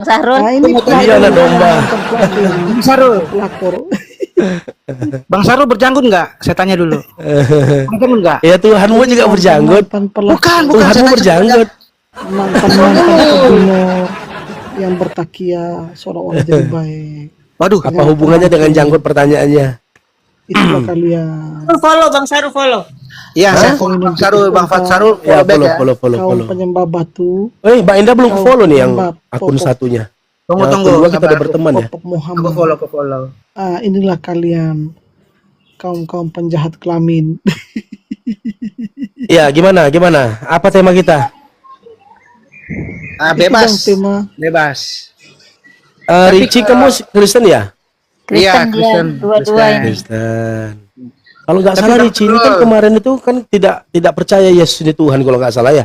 Sahrul. Nah, ini Iya, anak domba. Bang Sarul, pelakor. Bang Sarul berjanggut nggak? Saya tanya dulu. Berjanggut nggak? Ya Tuhanmu juga berjanggut. Bukan, Tuhanmu saya tanya berjanggut. Mantan gubernur yang bertakia seorang orang jadi baik. Waduh, Apa hubungannya dengan janggut pertanyaannya? Itulah kalian. Follow Bang Sahrul, follow. iya saya follow Bang Sarul, Bang Fat Sarul, Ya, follow back ya. follow. Kaum penyembah batu. Mbak Indah belum Kau follow nih yang penyembah akun popok- satunya. Tunggu, Yang tunggu, kedua kita sabar. udah berteman ya. Popok Muhammad. Aku follow. Inilah kalian kaum penjahat kelamin. Ya, gimana? Apa tema kita? Ah, Itu bebas. bang tema. Bebas. Richie, kamu Kristen ya? Iya, Kristen dia, Kristen. dua-dua ini. Kristen. Kalau nggak salah Richie ini kan kemarin itu kan tidak percaya Yesus ini Tuhan kalau nggak salah ya.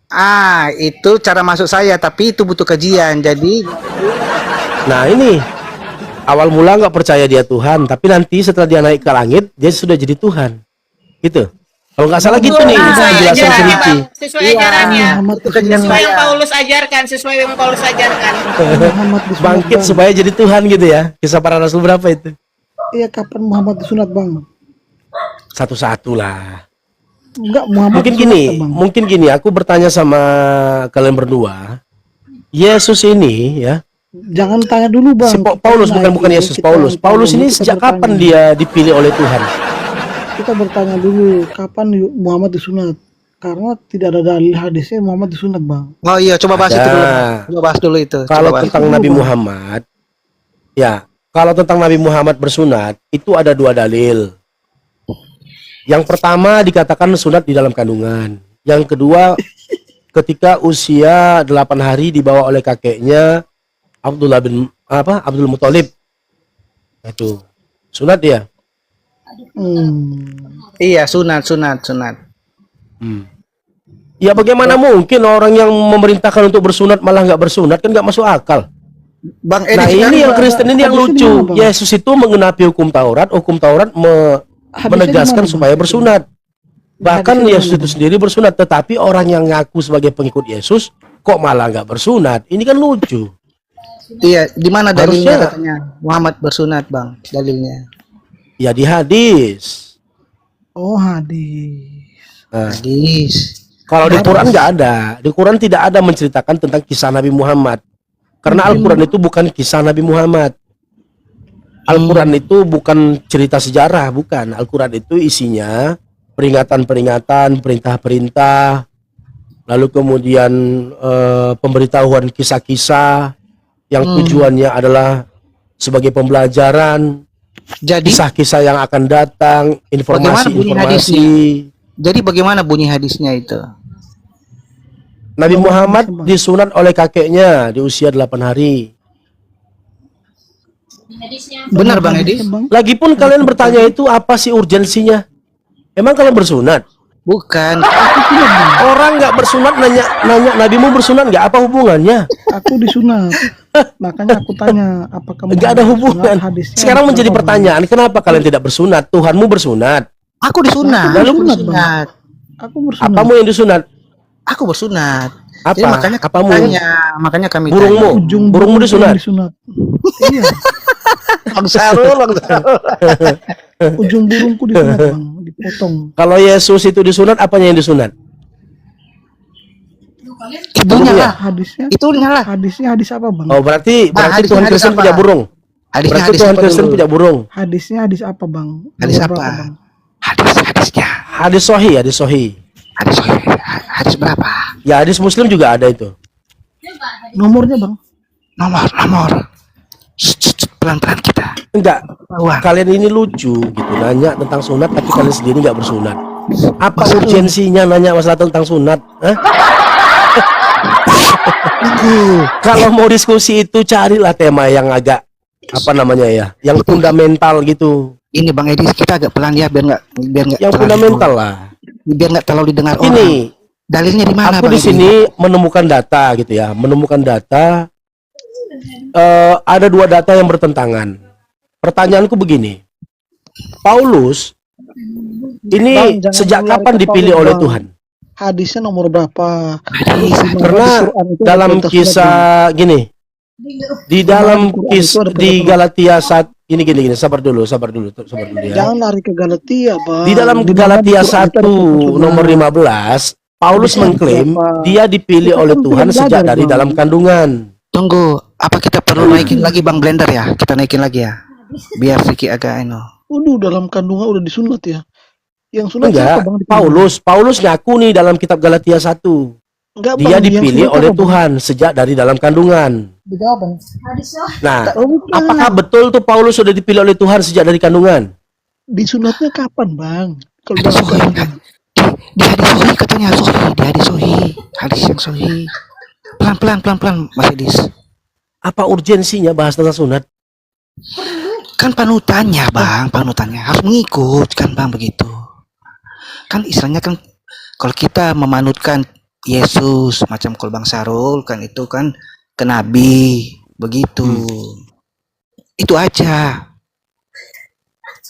Ah, itu cara masuk saya, tapi itu butuh kajian. Jadi, Nah ini awal mula nggak percaya dia Tuhan, tapi nanti setelah dia naik ke langit dia sudah jadi Tuhan, gitu. Kalau nggak salah gitu nih penjelasan si ajarannya, Richie. Bang. Sesuai ajarannya. Muhammad itu kajian Sesuai yang saya. Paulus ajarkan, sesuai yang Paulus ajarkan. Muhammad disunat Bangkit bang. supaya jadi Tuhan gitu ya. Kisah para Rasul berapa itu? Iya, kapan Muhammad disunat bang? Satu-satu lah. Enggak, Muhammad Mungkin disunat, gini, aku bertanya sama kalian berdua. Yesus ini ya, Jangan tanya dulu bang. si Paulus Kita bukan naik Yesus, dulu, Paulus. kita Paulus ini kita sejak bertanya. kapan dia dipilih oleh Tuhan? Kita bertanya dulu kapan Muhammad disunat? Karena tidak ada dalil hadisnya Muhammad disunat bang. oh iya, coba bahas Ada. itu dulu. Coba bahas dulu itu. Coba Kalau bahas. tentang Itu Nabi dulu, Bang. Muhammad, ya, kalau tentang Nabi Muhammad bersunat, itu ada dua dalil. Yang pertama dikatakan sunat di dalam kandungan. Yang kedua, ketika usia 8 hari dibawa oleh kakeknya Abdul Muthalib. Itu sunat dia. Iya, sunat. Ya bagaimana mungkin orang yang memerintahkan untuk bersunat malah nggak bersunat, kan nggak masuk akal. Bang Nah Edi, ini yang Kristen ini yang hadisnya lucu. di mana, Bang? Yesus itu mengenapi hukum Taurat Hadisnya menegaskan di mana, supaya Bang? bersunat. Bahkan Hadisnya di Yesus mana, itu Bang? sendiri bersunat, tetapi orang yang ngaku sebagai pengikut Yesus kok malah nggak bersunat. Ini kan lucu. iya, di mana dalilnya Harusnya- katanya Muhammad bersunat, Bang? Dalilnya. Ya di hadis. Oh hadis. Nah, Hadis. kalau di Quran nggak ada. Di Quran tidak ada menceritakan tentang kisah Nabi Muhammad. Karena Al-Quran itu bukan kisah Nabi Muhammad. Al-Quran itu bukan cerita sejarah, bukan. Al-Quran itu isinya peringatan-peringatan, perintah-perintah, lalu kemudian pemberitahuan kisah-kisah yang tujuannya adalah sebagai pembelajaran, Jadi, kisah-kisah yang akan datang, Bagaimana bunyi informasi. jadi bagaimana bunyi hadisnya itu? Nabi Muhammad disunat oleh kakeknya di usia 8 hari. Benar, Bang Edi? Hadisnya, Bang. Lagipun kalian bertanya itu apa sih urgensinya? Emang kalian bersunat? Bukan. Orang nggak bersunat nanya nabimu bersunat nggak, apa hubungannya? Aku disunat. Makanya aku tanya apakah Nggak ada Muhammad hubungan. disunat? Hadisnya Sekarang ada menjadi berapa, Bang? pertanyaan, kenapa kalian tidak bersunat? Tuhanmu bersunat. Aku disunat. Aku Aku disunat, bersunat. Aku bersunat. Apamu yang disunat? Aku bersunat. Apa? Jadi makanya Apamu? makanya kami Burungmu? Ujung Burungmu disunat? Iya. Bang Sarul, Bang Sarul. Ujung burungku disunat bang, dipotong. Kalau Yesus itu disunat, apanya yang disunat? Itunya lah. Hadisnya, Itunya lah. hadisnya hadis apa bang? Oh berarti hadisnya Tuhan hadis Kristen apa? punya burung. Hadisnya Berarti hadis Tuhan apa Kristen dulu? punya burung. Hadisnya hadis apa bang? Hadis Nomor apa? berapa, Bang? Hadisnya. Hadis sahih, hadis sahih. Hadis berapa? Ya hadis Muslim juga ada itu. Nomornya bang? Nomor. Pelan-pelan kita. Enggak. Bawah. Kalian ini lucu gitu, nanya tentang sunat tapi kalian sendiri nggak bersunat. Apa urgensinya nanya masalah tentang sunat? Hah? Kalau mau diskusi itu carilah tema yang agak apa namanya ya, yang fundamental gitu, Ini Bang Edi, kita agak pelan ya biar nggak yang terlalu- fundamental lah. biar nggak terlalu didengar orang. Ini Dalilnya di mana, aku Bang di Edi? sini menemukan data gitu ya, menemukan data. Ada dua data yang bertentangan. Pertanyaanku begini, Paulus ini Bang, jangan sejak melarikan kapan dipilih Paulus, oleh Bang. Tuhan? hadisnya nomor berapa? Hadis. Di mana Karena di Quran itu ada dalam perintah sunat, Bang. kisah gini, di dalam Quran kis itu ada di perintah Galatia saat ini gini, sabar dulu ya. Jangan lari ke Galatia, Bang. Di dalam Di mana di Galatia Quran itu ada 1 perintah sunat. nomor 15, Paulus Hadisnya mengklaim berapa? dia dipilih Kita oleh kan Tuhan belum sejak belajar, dari Bang. dalam kandungan. Tunggu, apa kita perlu naikin lagi Bang Blender ya? Kita naikin lagi ya. Biar sedikit agak Dalam kandungan udah disunat ya. Yang sunat Enggak, siapa, Bang? di kandungan? Paulus ngaku nih dalam kitab Galatia 1. Enggak, Dia Bang, yang dipilih sunat oleh apa, Bang? Tuhan sejak dari dalam kandungan. Dijawab, Bang. Nah, Oh, bukan. apakah betul tuh Paulus sudah dipilih oleh Tuhan sejak dari kandungan? Disunatnya kapan, Bang? Kalau Ada dalam sohi, kandungan. di hadis sohi katanya sohi, di hadis sohi, hadis yang sohi. Pelan Mas Edis. Apa urgensinya bahas tentang sunat? Kan panutannya harus mengikut kan Bang begitu. Kan istilahnya kan kalau kita memanutkan Yesus macam Kolbang Sarul kan itu kan ke Nabi begitu. Itu aja.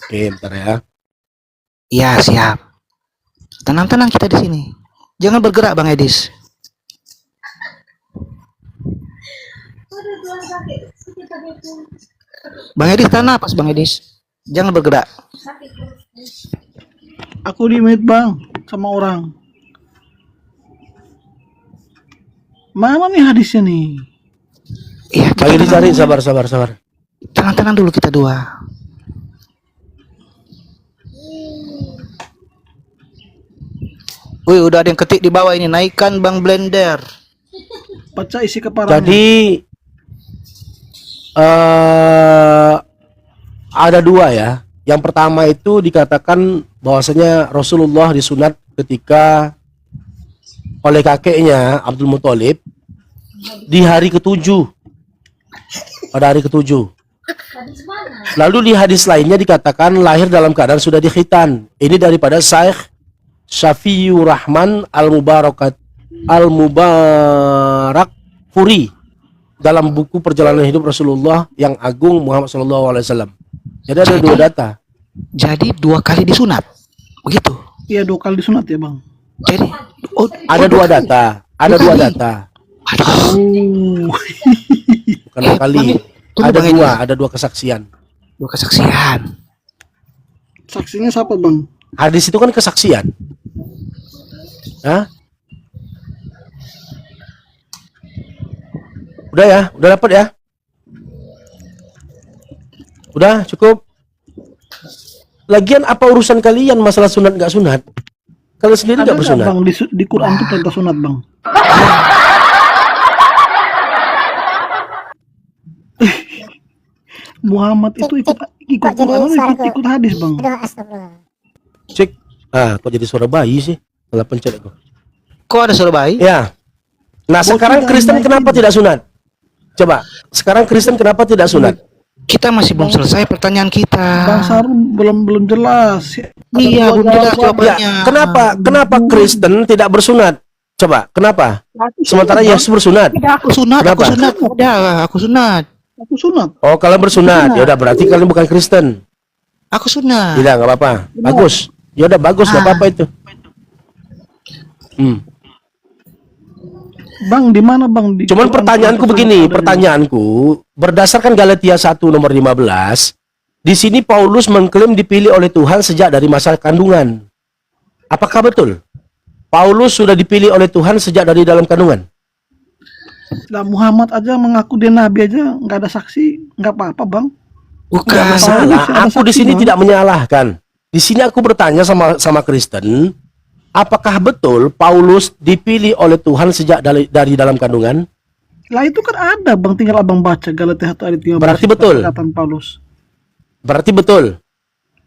Oke, bentar ya. Iya siap. Tenang kita di sini. Jangan bergerak Bang Edis. Bang Edis tahan napas Bang Edis. Jangan bergerak. Aku di mute, Bang, sama orang. Mana nih hadisnya nih? Iya, Lagi dicari, sabar. tenang dulu kita dua. Wih, udah ada yang ketik di bawah ini. Naikkan Bang Blender. Baca isi kepalanya. Jadi ada dua ya. Yang pertama itu dikatakan bahwasanya Rasulullah disunat ketika oleh kakeknya Abdul Muthalib di hari ke-7. Pada hari ke-7. Lalu di hadis lainnya dikatakan lahir dalam keadaan sudah dikhitan. Ini daripada Syekh Syafiur Rahman Al-Mubarak Furi dalam buku Perjalanan Hidup Rasulullah yang Agung Muhammad SAW. Jadi ada dua data. Jadi 2 kali disunat. Begitu. Iya, 2 kali disunat ya, Bang. Jadi Ada dua data. Ada Dua dua kali. data. Oh. Bukan dua kali. Tunggu, Ada Bang dua. Edi. Ada dua kesaksian. 2 kesaksian. Saksinya siapa, Bang? Hadis itu kan kesaksian. Hah? Udah ya, udah dapat ya. Udah cukup. Lagian apa urusan kalian masalah sunat nggak sunat? Kalian sendiri Ada nggak nggak, bersunat? Bang, di Quran itu perintah sunat, Bang? Muhammad itu ikut Quran, ikut hadis, Bang. Cek. Kok jadi suara bayi sih? Salah pencet aku. Kok ada suara bayi? Ya. Nah, sekarang tidak Kristen naikin. kenapa tidak sunat? Coba. Sekarang Kristen kenapa tidak sunat? Kita masih belum selesai pertanyaan kita. Bang Sarul belum jelas. Iya, belum jelas Ya, jawabannya. kenapa Kristen tidak bersunat? Coba, kenapa? Sementara Yesus bersunat. Aku sunat, Kenapa? aku sunat. Aku sunat. Oh, kalian bersunat. Ya udah berarti kalian bukan Kristen. Aku sunat. Tidak, nggak apa-apa. Bagus. Ya udah bagus, nggak apa-apa itu. Bang, di mana, Bang? Di Cuman Quran pertanyaanku perintah begini, sunat ada di- pertanyaanku berdasarkan Galatia 1 nomor 15, di sini Paulus mengklaim dipilih oleh Tuhan sejak dari masa kandungan. Apakah betul? Paulus sudah dipilih oleh Tuhan sejak dari dalam kandungan. Nah, Muhammad aja mengaku dia nabi aja nggak ada saksi, nggak apa-apa, Bang. Bukan. Nggak masalah. Ada Aku di saksi, sini Bang. tidak menyalahkan. Di sini aku bertanya sama Kristen, apakah betul Paulus dipilih oleh Tuhan sejak dari dalam kandungan? Lah itu kan ada, Bang, tinggal Abang baca Galatia 1 ayat 15. Berarti betul. Perkataan Paulus. Berarti betul.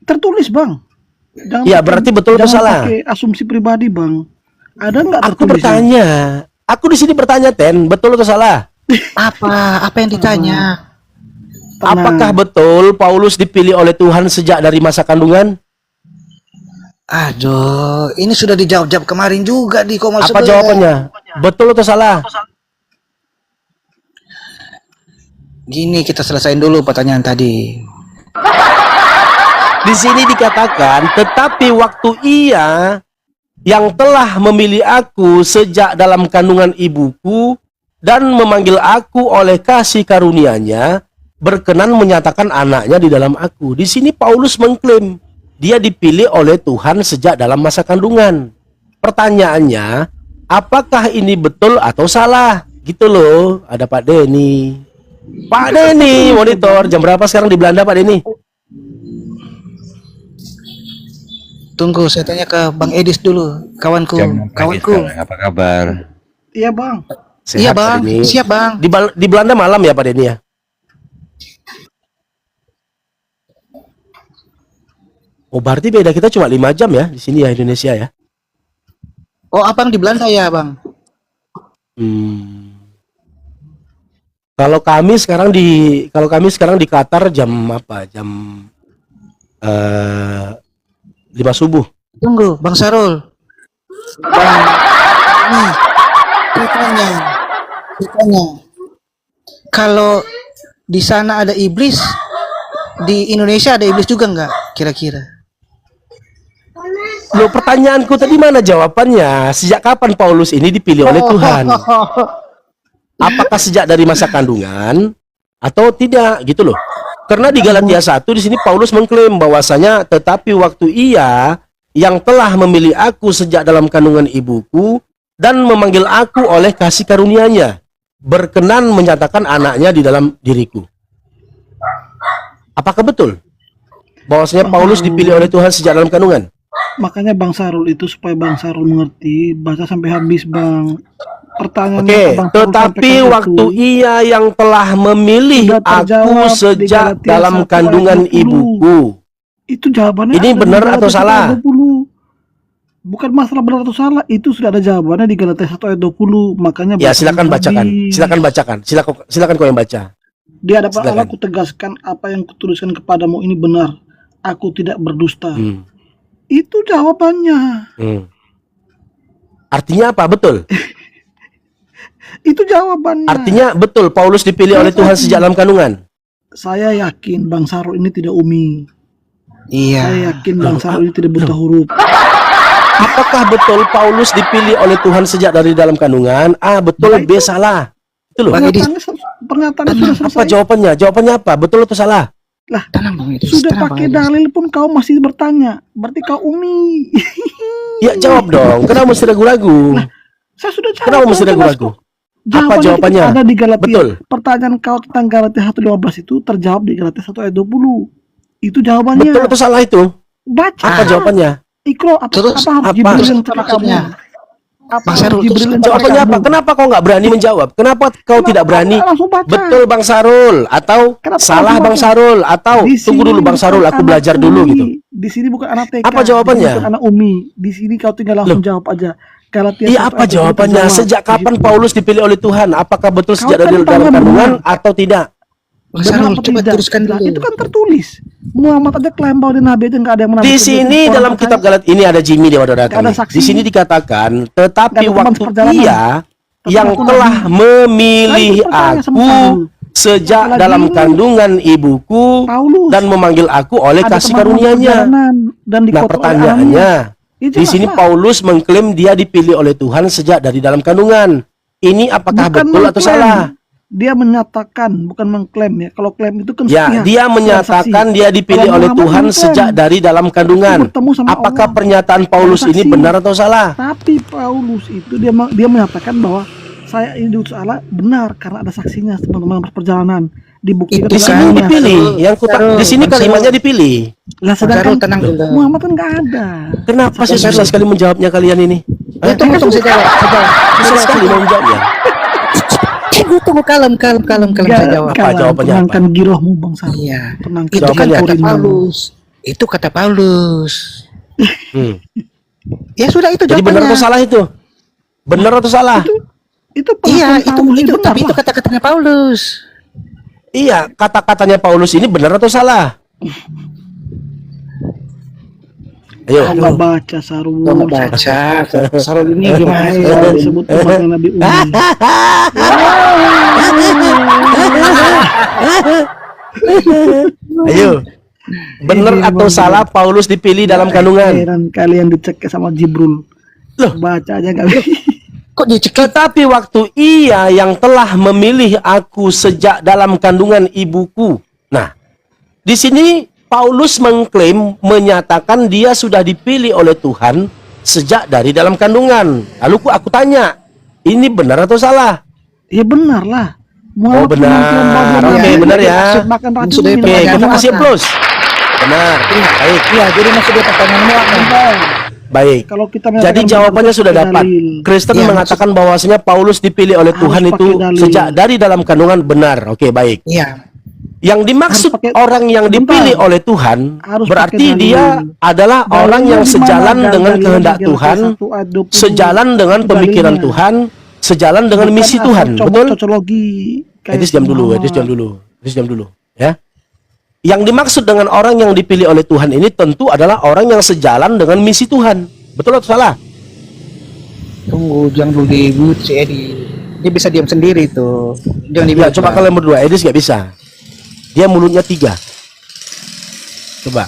Tertulis, Bang. Jangan Iya, pakai- berarti betul atau jangan salah? pakai asumsi pribadi, Bang. Ada nggak Aku tertulis? bertanya. Aku di sini bertanya, Ten, betul atau salah? Apa yang ditanya? Tenang. Apakah betul Paulus dipilih oleh Tuhan sejak dari masa kandungan? Aduh, ini sudah dijawab kemarin juga di Komal Apa 11. jawabannya? Betul atau salah? Gini, kita selesaiin dulu pertanyaan tadi. Di sini dikatakan, tetapi waktu ia yang telah memilih aku sejak dalam kandungan ibuku dan memanggil aku oleh kasih karunia-Nya, berkenan menyatakan anaknya di dalam aku. Di sini Paulus mengklaim dia dipilih oleh Tuhan sejak dalam masa kandungan. Pertanyaannya, apakah ini betul atau salah? Gitu loh. Ada Pak Denny. Pak Denny, monitor. Jam berapa sekarang di Belanda, Pak Denny? Tunggu, saya tanya ke Bang Edis dulu, kawanku. Jam 6 pagi Kawanku. sekarang. Apa kabar? Iya bang. Iya Sehat, Pak Bang, Denny. siap Bang. Di Belanda malam ya Pak Denny ya? Oh berarti beda kita cuma 5 jam ya di sini ya Indonesia ya? Oh, Abang di Belanda ya Bang? Kalau kami sekarang di Qatar jam apa? Jam 5 subuh. Tunggu, Bang Sarul. Bang, ini saya tanya. Kalau di sana ada iblis, di Indonesia ada iblis juga nggak? Kira-kira? Loh pertanyaanku tadi mana jawabannya? Sejak kapan Paulus ini dipilih oleh Tuhan? Apakah sejak dari masa kandungan atau tidak gitu loh? Karena di Galatia 1 di sini Paulus mengklaim bahwasanya tetapi waktu ia yang telah memilih aku sejak dalam kandungan ibuku dan memanggil aku oleh kasih karunia-Nya, berkenan menyatakan anaknya di dalam diriku. Apakah betul bahwasanya Paulus dipilih oleh Tuhan sejak dalam kandungan? Makanya Bang Sarul itu supaya Bang Sarul mengerti, baca sampai habis Bang. Pertanyaan Oke, yang Bang Sarul tetapi sampaikan waktu itu ia yang telah memilih sudah aku terjawab di sejak Galatia dalam 1 kandungan ayat 20. ibuku. Itu jawabannya Ini ada di benar Galatia atau 1 salah? ayat 20. Bukan masalah benar atau salah, itu sudah ada jawabannya di Galatia 1 ayat 20. Makanya Ya baca silakan habis. bacakan, silakan kau yang baca. Di hadapan Silakan. Allah kutegaskan apa yang kutuliskan kepadamu ini benar. Aku tidak berdusta. Itu jawabannya. Artinya apa? Betul. Itu jawabannya. Artinya betul Paulus dipilih oleh Tuhan sejak dalam kandungan. Saya yakin Bang Sarul ini tidak umi. Iya. Saya yakin Bang Sarul ini tidak buta huruf. Apakah betul Paulus dipilih oleh Tuhan sejak dari dalam kandungan? A betul, B salah. Itu loh. Bang Edis. Pernyataannya sudah Apa selesai. jawabannya? Jawabannya apa? Betul atau salah? Lah, Tenang Bang Edis. sudah tenang, Bang pakai Edis. dalil pun kau masih bertanya. Berarti kau umi. Ya jawab dong. Kenapa mesti ragu-ragu? Saya sudah jawab. Kenapa mesti jelas ragu-ragu? kok. Apa jawabannya? Ada di Galatia. Betul. Pertanyaan kau tentang Galatia 1:15 itu terjawab di Galatia 1 ayat 20. Itu jawabannya. Betul atau salah itu? Baca. Apa jawabannya? Ikro apa Terus, apa apa? Jibril Terus yang apa cakap maksudnya? kamu? Apa Bang Sarul, Jibril terus yang Jawabannya cakap apa? kamu? Kenapa kau nggak berani menjawab? Kenapa kau tidak berani? Langsung baca. Betul Bang Sarul atau Kenapa salah langsung Bang baca? Sarul atau Di tunggu sini dulu Bang bukan Sarul aku anak belajar dulu umi. gitu. Di sini bukan anak TK. Apa jawabannya? Di sini bukan anak umi. Di sini kau tinggal langsung jawab aja. Galatia Iya 1 apa ayat 20 jawabannya? terjawab. Sejak Di kapan situ. Paulus dipilih oleh Tuhan? Apakah betul Kau sejak kan dari dalam tanya kandungan benar. atau tidak? Bang Benar Sarul, apa coba tidak? teruskan Nah, dulu. itu kan tertulis. Muhammad aja klaim bahwa dia nabi itu nggak ada yang menang. Di sini dalam kitab Galat ini ada Jimmy Dewa Dora Nggak ada kami. saksi. Di sini dikatakan, tetapi Nggak ada teman waktu seperjalanan. ia Tapi yang aku telah nabi. memilih Saya percaya sama aku Paulus. sejak Apalagi dalam ini. kandungan ibuku Paulus dan memanggil aku oleh ada kasih teman-teman karunia-Nya. perjalanan dan Nah dikutuk oleh pertanyaannya, alamnya. di sini Paulus mengklaim dia dipilih oleh Tuhan sejak dari dalam kandungan. Ini apakah betul atau salah? Dia menyatakan, bukan mengklaim ya. Kalau klaim itu kan Ya, sepihak, dia ada menyatakan saksi. dia dipilih Kalau oleh Muhammad Tuhan mengklaim, sejak dari dalam kandungan. Aku bertemu sama Apakah Allah. pernyataan Paulus Ada ini saksi. benar atau salah? Tapi Paulus itu dia menyatakan bahwa saya ini diutus Allah benar karena ada saksinya teman-teman perjalanan dibuktikan Itu Di oleh sini ayatnya. dipilih, yang di sini Bang Sarul. kalimatnya dipilih. Lah Sarul, sedangkan tenang dulu. Muhammad kan nggak ada. Kenapa sih susah sekali menjawabnya kalian ini? Tunggu, saya jawab. Susah sekali mau menjawabnya. Tunggu, kalem, saya jawab. Apa jawabannya apa? Tenangkan girohmu Bang Sarul. Iya. Tenangkan Itu kan Jawabannya kata korinmu. Paulus. Itu kata Paulus. Hmm. Ya sudah itu Jadi benar atau jawabannya. salah itu? Benar atau salah? Itu Iya, pengakuan Paulus itu benar tapi itu lah. kata-katanya Paulus. Iya, kata-katanya Paulus ini benar atau salah? Ayo. Kau nggak baca Sarul. Kau nggak baca. Sarul ini gimana? Saya disebut umatnya Nabi Umi. Ayo. Benar atau salah Paulus dipilih dalam kandungan? Heran kalian dicek sama Jibril. Loh. Baca aja nggak bisa. Kok dicekik? Tetapi waktu ia yang telah memilih aku sejak dalam kandungan ibuku. Nah, di sini Paulus mengklaim, menyatakan dia sudah dipilih oleh Tuhan sejak dari dalam kandungan. Lalu aku tanya, ini benar atau salah? Ya benar lah. Oh, benar. Oke, benar ya. Makan racun Sudah minum Oke, racun. kita kasih plus. Benar. Baik, Iya, jadi maksud dia pertanyaan muak nih. baik. Kalau kita Jadi menyatakan jawabannya benar, sudah pakai dapat. dalil. Kristen Iya, mengatakan bahwasanya Paulus dipilih oleh Harus Tuhan pakai itu dalil. sejak dari dalam kandungan, benar. Oke, baik. Iya. Yang dimaksud Harus pakai- orang yang dipilih Bentar. oleh Tuhan Harus berarti pakai dalil. dia adalah Dalilnya orang yang di mana? sejalan dengan Dalilnya kehendak di Tuhan, Galatia 1 ayat 20. sejalan dengan Itu pemikiran dalilnya. Tuhan, sejalan dengan Bukan misi asal Tuhan. Betul? Cocologi. Edis jam dulu, Edis jam dulu. Edis jam dulu, ya. Yang dimaksud dengan orang yang dipilih oleh Tuhan ini tentu adalah orang yang sejalan dengan misi Tuhan. Betul atau salah? Tunggu, jangan dulu dibut si Edi. Dia bisa diam sendiri tuh. Jangan Ya, dibut. coba Bang. kalian berdua, Edis nggak bisa. Dia mulutnya 3. Coba.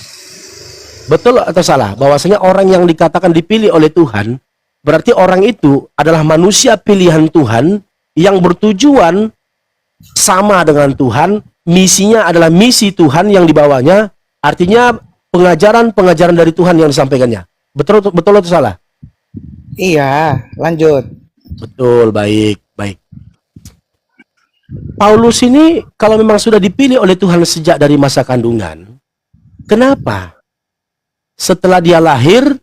Betul atau salah? Bahwasanya orang yang dikatakan dipilih oleh Tuhan, berarti orang itu adalah manusia pilihan Tuhan yang bertujuan sama dengan Tuhan, misinya adalah misi Tuhan yang dibawanya, artinya pengajaran-pengajaran dari Tuhan yang disampaikannya. Betul atau salah? Iya, lanjut. Betul, baik, baik. Paulus ini kalau memang sudah dipilih oleh Tuhan sejak dari masa kandungan, kenapa setelah dia lahir,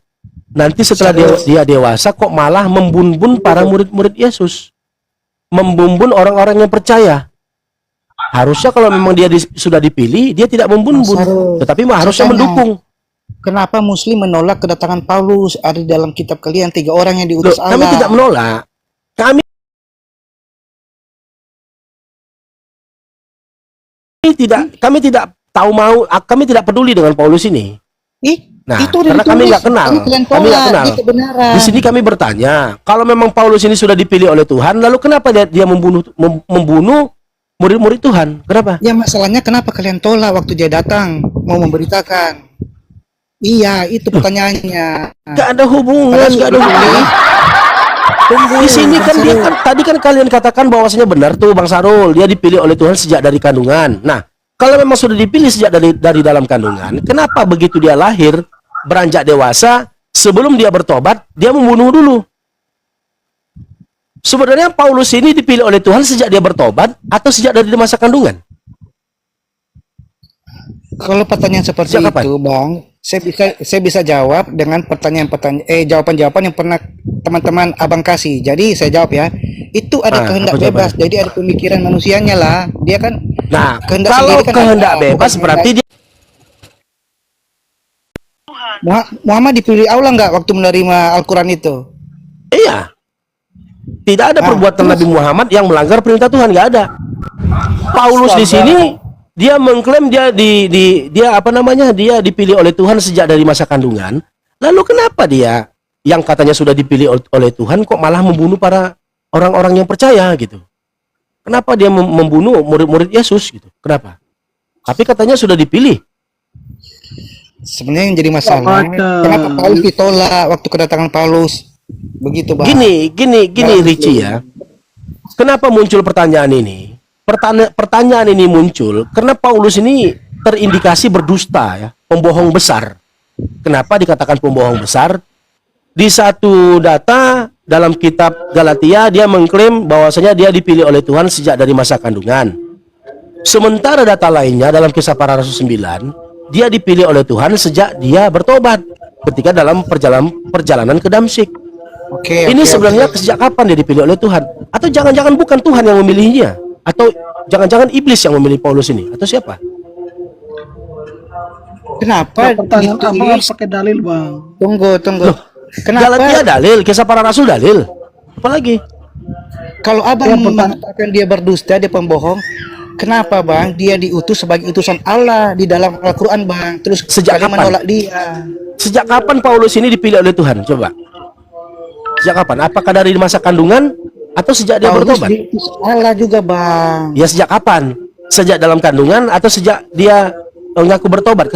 nanti setelah dia dewasa kok malah membunuh para murid-murid Yesus, membunuh orang-orang yang percaya? Harusnya kalau memang dia sudah dipilih, dia tidak membunuh, Mas tetapi harusnya Saya tanya. mendukung. Kenapa Muslim menolak kedatangan Paulus? Ada di dalam kitab kalian 3 orang yang Loh, diutus kami Allah. tidak menolak. Kami tidak tahu mau, kami tidak peduli dengan Paulus ini. Nah, Itu udah karena kami ditulis. nggak kenal. Makanya kalian Kami nggak tolak kenal. di kebenaran. Di sini kami bertanya, kalau memang Paulus ini sudah dipilih oleh Tuhan, lalu kenapa dia membunuh murid-murid Tuhan? Kenapa? Ya masalahnya kenapa kalian tolak waktu dia datang mau memberitakan? Iya, itu pertanyaannya. Gak ada hubungan, gak ada hubungan. Di sini kan dia kan tadi kan kalian katakan bahwasanya benar tuh Bang Sarul, dia dipilih oleh Tuhan sejak dari kandungan. Nah, kalau memang sudah dipilih sejak dari dalam kandungan, kenapa begitu dia lahir, beranjak dewasa, sebelum dia bertobat, dia membunuh dulu? Sebenarnya Paulus ini dipilih oleh Tuhan sejak dia bertobat atau sejak dari masa kandungan? Kalau pertanyaan seperti Sejak kapan? itu, Bang, saya bisa jawab dengan jawaban-jawaban yang pernah teman-teman Abang kasih. Jadi saya jawab ya. Itu ada kehendak apa bebas. Jadi ada pemikiran manusianya lah. Dia kan Nah, kehendak kalau sendiri kan kehendak ada, bebas bukan berarti dia Muhammad dipilih Allah nggak waktu menerima Al-Quran itu? iya. Tidak ada perbuatan Nabi Muhammad yang melanggar perintah Tuhan, nggak ada. Paulus di sini dia mengklaim dia dia dipilih oleh Tuhan sejak dari masa kandungan. Lalu kenapa dia yang katanya sudah dipilih oleh Tuhan kok malah membunuh para orang-orang yang percaya gitu? Kenapa dia membunuh murid-murid Yesus gitu? Kenapa? Tapi katanya sudah dipilih. Sebenarnya yang jadi masalah, kenapa Paulus ditolak waktu kedatangan Paulus? Begitu, Bang. Gini Richie ya. Kenapa muncul pertanyaan ini? Pertanyaan ini muncul karena Paulus ini terindikasi berdusta ya, pembohong besar. Kenapa dikatakan pembohong besar? Di satu data dalam kitab Galatia dia mengklaim bahwasanya dia dipilih oleh Tuhan sejak dari masa kandungan. Sementara data lainnya dalam Kisah Para Rasul 9, dia dipilih oleh Tuhan sejak dia bertobat ketika dalam perjalanan ke Damsyik. Ini sebenarnya sejak kapan dia dipilih oleh Tuhan? Atau jangan-jangan bukan Tuhan yang memilihnya? Atau jangan-jangan iblis yang memilih Paulus ini? Atau siapa? Kenapa Pertanyaan apa ditulis? harus pakai dalil, Bang? Tunggu. Kenapa? Galatia dalil, Kisah Para Rasul dalil. Apalagi? Kalau abang mengatakan dia berdusta, dia pembohong, kenapa bang dia diutus sebagai utusan Allah di dalam Al-Quran bang? Terus Sejak kalian kapan? menolak dia? Sejak kapan Paulus ini dipilih oleh Tuhan? Coba. Sejak kapan? Apakah dari masa kandungan atau sejak dia Paulus bertobat? diutus Allah juga bang. Ya sejak kapan? Sejak dalam kandungan atau sejak dia mengaku bertobat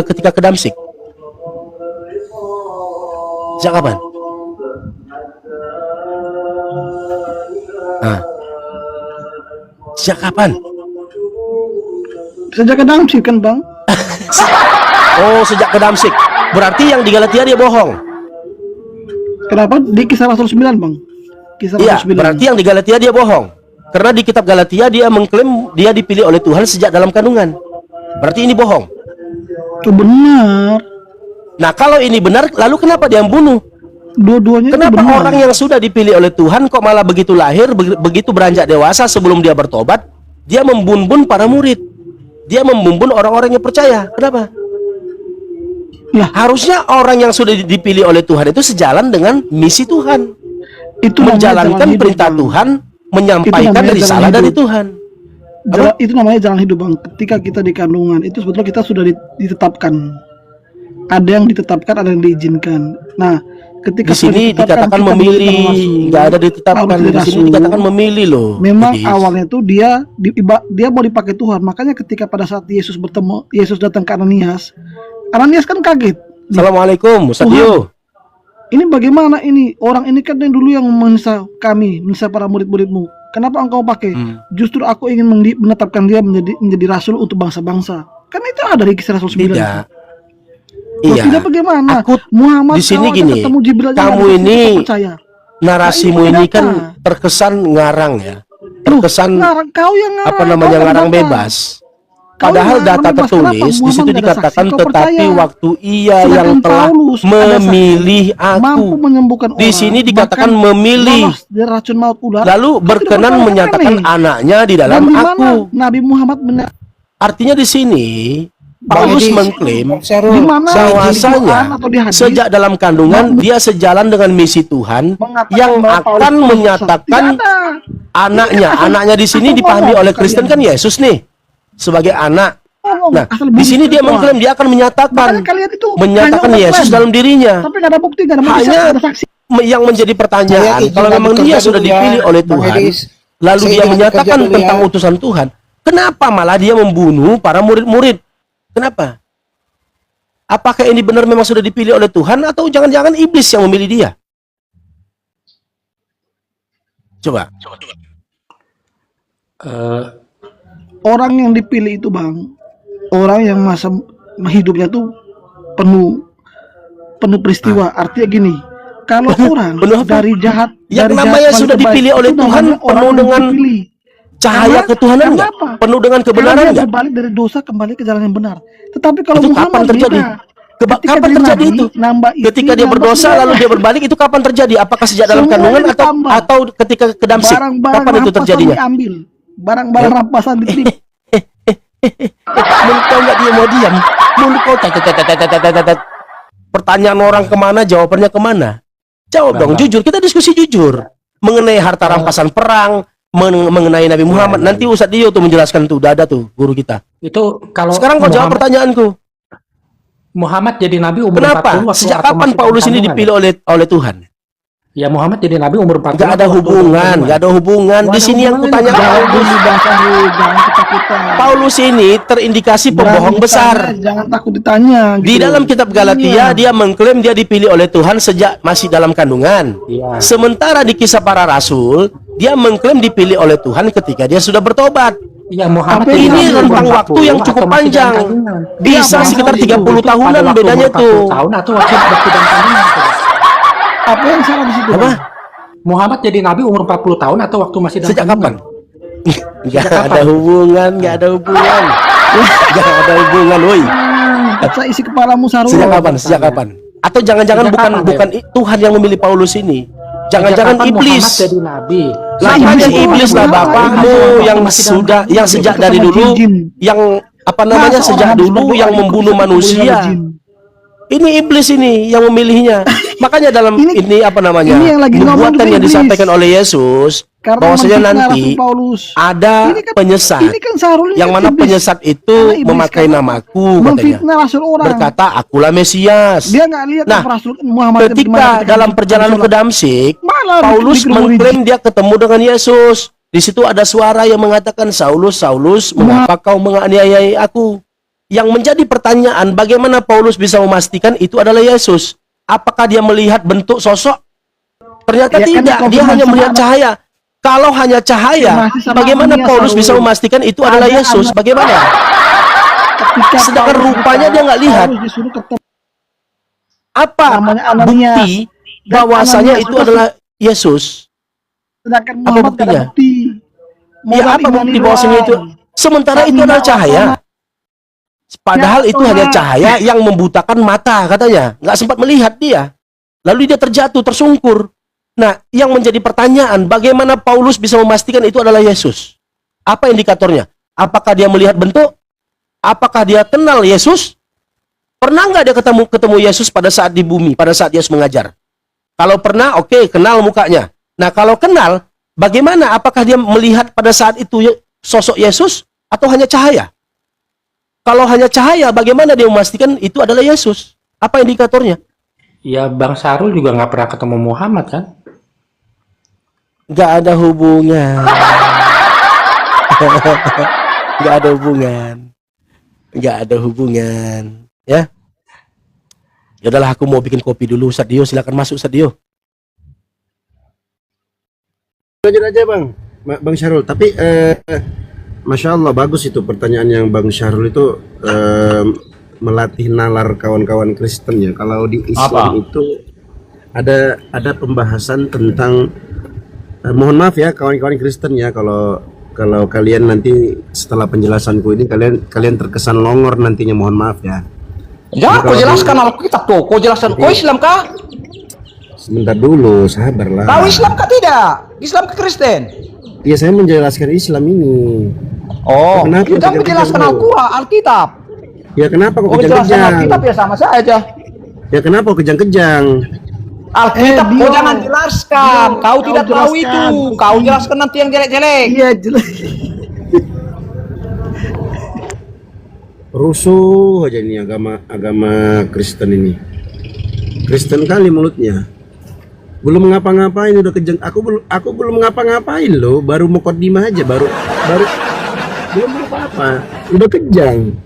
ketika ke Damsyik? Sejak kapan? Nah. Sejak kapan? Sejak ke Damsyik kan bang? Oh, sejak ke Damsyik. Berarti yang di Galatia dia bohong. Kenapa? Di Kisah Rasul 9 bang. Kisah Iya, Rasul 9. berarti yang di Galatia dia bohong. Karena di kitab Galatia dia mengklaim dia dipilih oleh Tuhan sejak dalam kandungan. Berarti ini bohong. Itu benar. Nah, kalau ini benar, lalu kenapa dia membunuh? Dua-duanya itu Kenapa benar. orang yang sudah dipilih oleh Tuhan kok malah begitu lahir, begitu beranjak dewasa sebelum dia bertobat, dia membunuh para murid. Dia membunuh orang-orang yang percaya. Kenapa? Lah, Harusnya orang yang sudah dipilih oleh Tuhan itu sejalan dengan misi Tuhan. itu namanya Menjalankan jalan hidup, perintah Bang. Tuhan, menyampaikan namanya risalah jalan dari hidup. Tuhan. Itu namanya jalan hidup bang. Ketika kita di kandungan itu sebetulnya kita sudah ditetapkan. Ada yang ditetapkan, ada yang diizinkan. Nah, ketika Di sini sudah ditetapkan, dikatakan kita memilih, menjadi rasul. nggak ada ditetapkan. Paulus Di jadi sini rasul. dikatakan memilih loh. Memang Jadi, awalnya tuh dia mau dipakai Tuhan. Makanya ketika pada saat Yesus datang ke Ananias kan kaget. Assalamualaikum, Ustaz Tuhan. Dio. Ini bagaimana ini? Orang ini kan yang dulu yang menyiksa para murid-muridmu. Kenapa engkau pakai? Justru aku ingin menetapkan dia menjadi rasul untuk bangsa-bangsa. Kan itu ada di Kisah Rasul 9. Tidak. Loh, Iya. tidak bagaimana? Aku Muhammad di sini kau gini, ketemu Jibril aja kamu nggak bisa ini percaya. narasimu Nah, ini ini data. kan terkesan ngarang ya. Loh, Terkesan kau yang ngarang, apa namanya kau ngarang data. bebas. Kau Padahal yang ngarang data bebas. Kenapa? tertulis di Muhammad situ nggak ada dikatakan saksi, kau tetapi percaya. waktu ia Sedangkan yang telah Paulus ada saksi, memilih mampu aku. menyembuhkan Di orang, sini dikatakan bahkan memilih. lolos dari racun maut ular. Lalu Kau berkenan tidak menyatakan aneh. anaknya di Dan dalam di mana aku. Nabi Muhammad Artinya di sini Paulus Jadi, mengklaim di mana bahwasanya atau di hadis sejak dalam kandungan dia sejalan dengan misi Tuhan mengatakan yang bahwa Paulus akan itu menyatakan tidak ada. anaknya di sini Asal dipahami ngomong oleh kalian. Kristen kan Yesus nih sebagai anak. Ngomong, Nah, asal di bunyi sini dia semua. mengklaim dia akan menyatakan Makanya kalian itu menyatakan hanya Yesus mengklaim. dalam dirinya. Tapi nggak ada bukti, nggak ada mukjizat, Hanya nggak ada saksi. yang menjadi pertanyaan, Saya kalau izin memang lanjut dia kerja sudah dulu ya, dipilih oleh Bang Tuhan, Edis. lalu Saya dia izin menyatakan kerja dulu tentang ya. utusan Tuhan, kenapa malah dia membunuh para murid-murid? Kenapa? Apakah ini benar memang sudah dipilih oleh Tuhan atau jangan-jangan iblis yang memilih dia? Coba. Orang yang dipilih itu bang, orang yang masa hidupnya tuh penuh peristiwa. Artinya gini, kalau orang Penuh apa? dari jahat, Yang dari namanya jahat sudah balik ke baik, dipilih oleh itu Tuhan, namanya orang penuh yang dengan dipilih. Cahaya Karena- ketuhanan karena nggak? apa? Penuh dengan kebenaran Karena dia nggak? berbalik dari dosa kembali ke jalan yang benar. Tetapi kalau Itu Muhammad kapan terjadi? beda. Ketika Kapan dia terjadi nabi, itu? nambah istri, Ketika dia nambah berdosa keluarga. lalu dia berbalik, itu kapan terjadi? Apakah sejak dalam Semuanya kandungan ditambah. atau ketika ke Damsyik? Barang-barang Kapan itu rampasan terjadinya? diambil, barang-barang rampasan diterima. Mun kau nggak dia mau diam, mun kau tet. Pertanyaan orang kemana, jawabannya kemana? Jawab dong, jujur. Kita diskusi jujur mengenai harta rampasan perang, mengenai Nabi Muhammad. Nanti Ustadz Dio tuh menjelaskan tuh, udah ada tuh guru kita. Itu kalau Sekarang kau jawab pertanyaanku. Muhammad jadi nabi umur 40 Kenapa? waktu Sejak waktu kapan masih Paulus dalam ini kandungan, dipilih oleh Tuhan? ya? Ya Muhammad jadi nabi umur 40. Gak ada waktu hubungan, dalam kandungan. gak ada hubungan. Nggak Di ada sini yang hubungan kutanya ini. Jangan Paulus. dibahas, jangan ketakutan. Paulus ini terindikasi pembohong Berani besar. ditanya, jangan takut ditanya. Di gitu. dalam kitab Galatia Iya. dia mengklaim dia dipilih oleh Tuhan sejak masih dalam kandungan. Iya. Sementara di kisah para rasul dia mengklaim dipilih oleh Tuhan ketika dia sudah bertobat. Iya, Muhammad Tapi jadi ini nabi umur rentang 40 waktu yang cukup atau masih dalam panjang. kandungan. Bisa Muhammad sekitar itu 30 pada tahunan waktu bedanya umur tuh. 40 tahun atau waktu dalam kandungan. coba. Apa yang salah di situ? Apa? Muhammad jadi nabi umur 40 tahun atau waktu masih dalam Sejak kandungan? kapan? Gak ada hubungan, gak ada hubungan. Gak ada hubungan, woi. Baca isi kepalamu Sarul. Sejak kapan? Sejak kapan? Atau jangan-jangan Sejak kapan, bukan Tuhan yang memilih Paulus ini. Sejak Jangan-jangan kapan iblis. Muhammad jadi nabi. Namanya Iblis itu iblis lah apa? bapakmu Iblis yang masih dalam sudah kandungan. yang sejak Itu dari sama dulu jin-jin. yang apa namanya Masa sejak orang habis dulu berdoa yang ikut membunuh bisa dipukuli manusia. sama jin? Ini iblis ini yang memilihnya. Makanya dalam ini apa namanya? ini yang lagi ngomong nubuatan juga yang iblis. disampaikan oleh Yesus Karena bahwasanya menfitnah nanti Rasul Paulus. ada Ini kan- penyesat Ini kan Sarul ini yang kan mana iblis. penyesat itu Karena iblis memakai kan namaku katanya. memfitnah Rasul orang. Berkata akulah Mesias. Dia nggak lihat Nah, apa Rasul Muhammad Ketika dalam perjalanan ke Damsyik, Malah Paulus dikerumuni mengklaim dia ketemu dengan Yesus. Di situ ada suara yang mengatakan, Saulus, Saulus, mengapa kau menganiayai aku? Yang menjadi pertanyaan, bagaimana Paulus bisa memastikan itu adalah Yesus? Apakah dia melihat bentuk sosok? Ternyata Ya kan tidak, dia dikonfirmasi hanya melihat sama cahaya. Kalau hanya cahaya, Masih sama bagaimana dunia, Paulus Saul. bisa memastikan itu adalah Ada Yesus? anak- Bagaimana? Ketika Sedangkan Paulus rupanya dia nggak lihat. Paulus disuruh ketemu Apa namanya Ananias. bukti Dan bahwasanya Ananias itu itu adalah Yesus? sedangkan Apa Muhammad buktinya? tidak ada bukti. Ya Modal apa imani bukti bahwasanya itu? doang. Sementara Kami itu adalah bawa cahaya. Padahal Ya, itu hanya Tuhan. cahaya yang membutakan mata katanya. Nggak sempat melihat dia. Lalu dia terjatuh, tersungkur. Nah, yang menjadi pertanyaan, bagaimana Paulus bisa memastikan itu adalah Yesus? Apa indikatornya? Apakah dia melihat bentuk? Apakah dia kenal Yesus? Pernah nggak dia ketemu Yesus pada saat di bumi, pada saat Yesus mengajar? Kalau pernah, oke, kenal mukanya. Nah, kalau kenal, bagaimana? Apakah dia melihat pada saat itu sosok Yesus atau hanya cahaya? Kalau hanya cahaya, bagaimana dia memastikan itu adalah Yesus? Apa indikatornya? Ya Bang Sarul juga nggak pernah ketemu Muhammad kan? Nggak ada hubungan. Nggak ada hubungan. Nggak ada hubungan. Ya. Yaudahlah, aku mau bikin kopi dulu. Sadio, silakan masuk Sadio. Lanjut aja Bang, Bang Syarul. Tapi Masya Allah bagus itu pertanyaan yang Bang Syarul itu melatih nalar kawan-kawan Kristen ya. Kalau di Islam itu ada pembahasan tentang mohon maaf ya kawan-kawan Kristen ya kalau kalian nanti setelah penjelasanku ini kalian terkesan longor nantinya, mohon maaf ya. Ya, kau kalau jelaskan Alkitab tuh. Kau jelaskan. Kau Islam kah? Sebentar dulu, sabarlah. Kau Islam kah tidak? Islam ke Kristen? Ya saya menjelaskan Islam ini. Oh, Kenapa kita kejang-kejang, menjelaskan bro? Al-Quran, Alkitab. Ya kenapa kok Kau menjelaskan kejang-kejang? Alkitab ya sama saja. Ya kenapa kok kejang-kejang? Alkitab Dio. kau jangan jelaskan. Dio, Kau kau tidak tahu jelaskan. itu. Kau jelaskan nanti yang jelek-jelek. Iya jelas. Rusuh aja ini agama Kristen ini. Kristen kali mulutnya. Belum ngapa-ngapain udah kejang. Aku belum ngapa-ngapain loh, baru mukaddimah aja, baru belum apa-apa, udah kejang.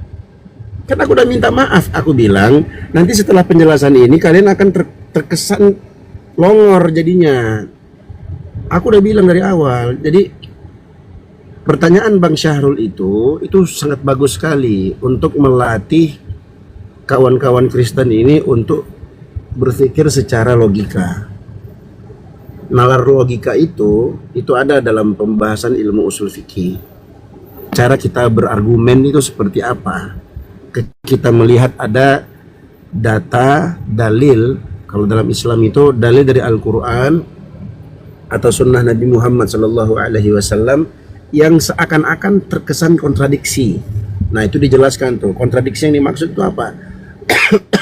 Kan aku udah minta maaf, aku bilang nanti setelah penjelasan ini kalian akan terkesan longor jadinya. Aku udah bilang dari awal. Jadi pertanyaan Bang Syahrul itu sangat bagus sekali untuk melatih kawan-kawan Kristen ini untuk berpikir secara logika. Nalar logika itu ada dalam pembahasan ilmu usul fikih. Cara kita berargumen itu seperti apa? Kita melihat ada data, dalil. Kalau dalam Islam itu dalil dari Al-Quran atau Sunnah Nabi Muhammad SAW yang seakan-akan terkesan kontradiksi. Nah itu dijelaskan tuh, kontradiksi yang dimaksud itu apa?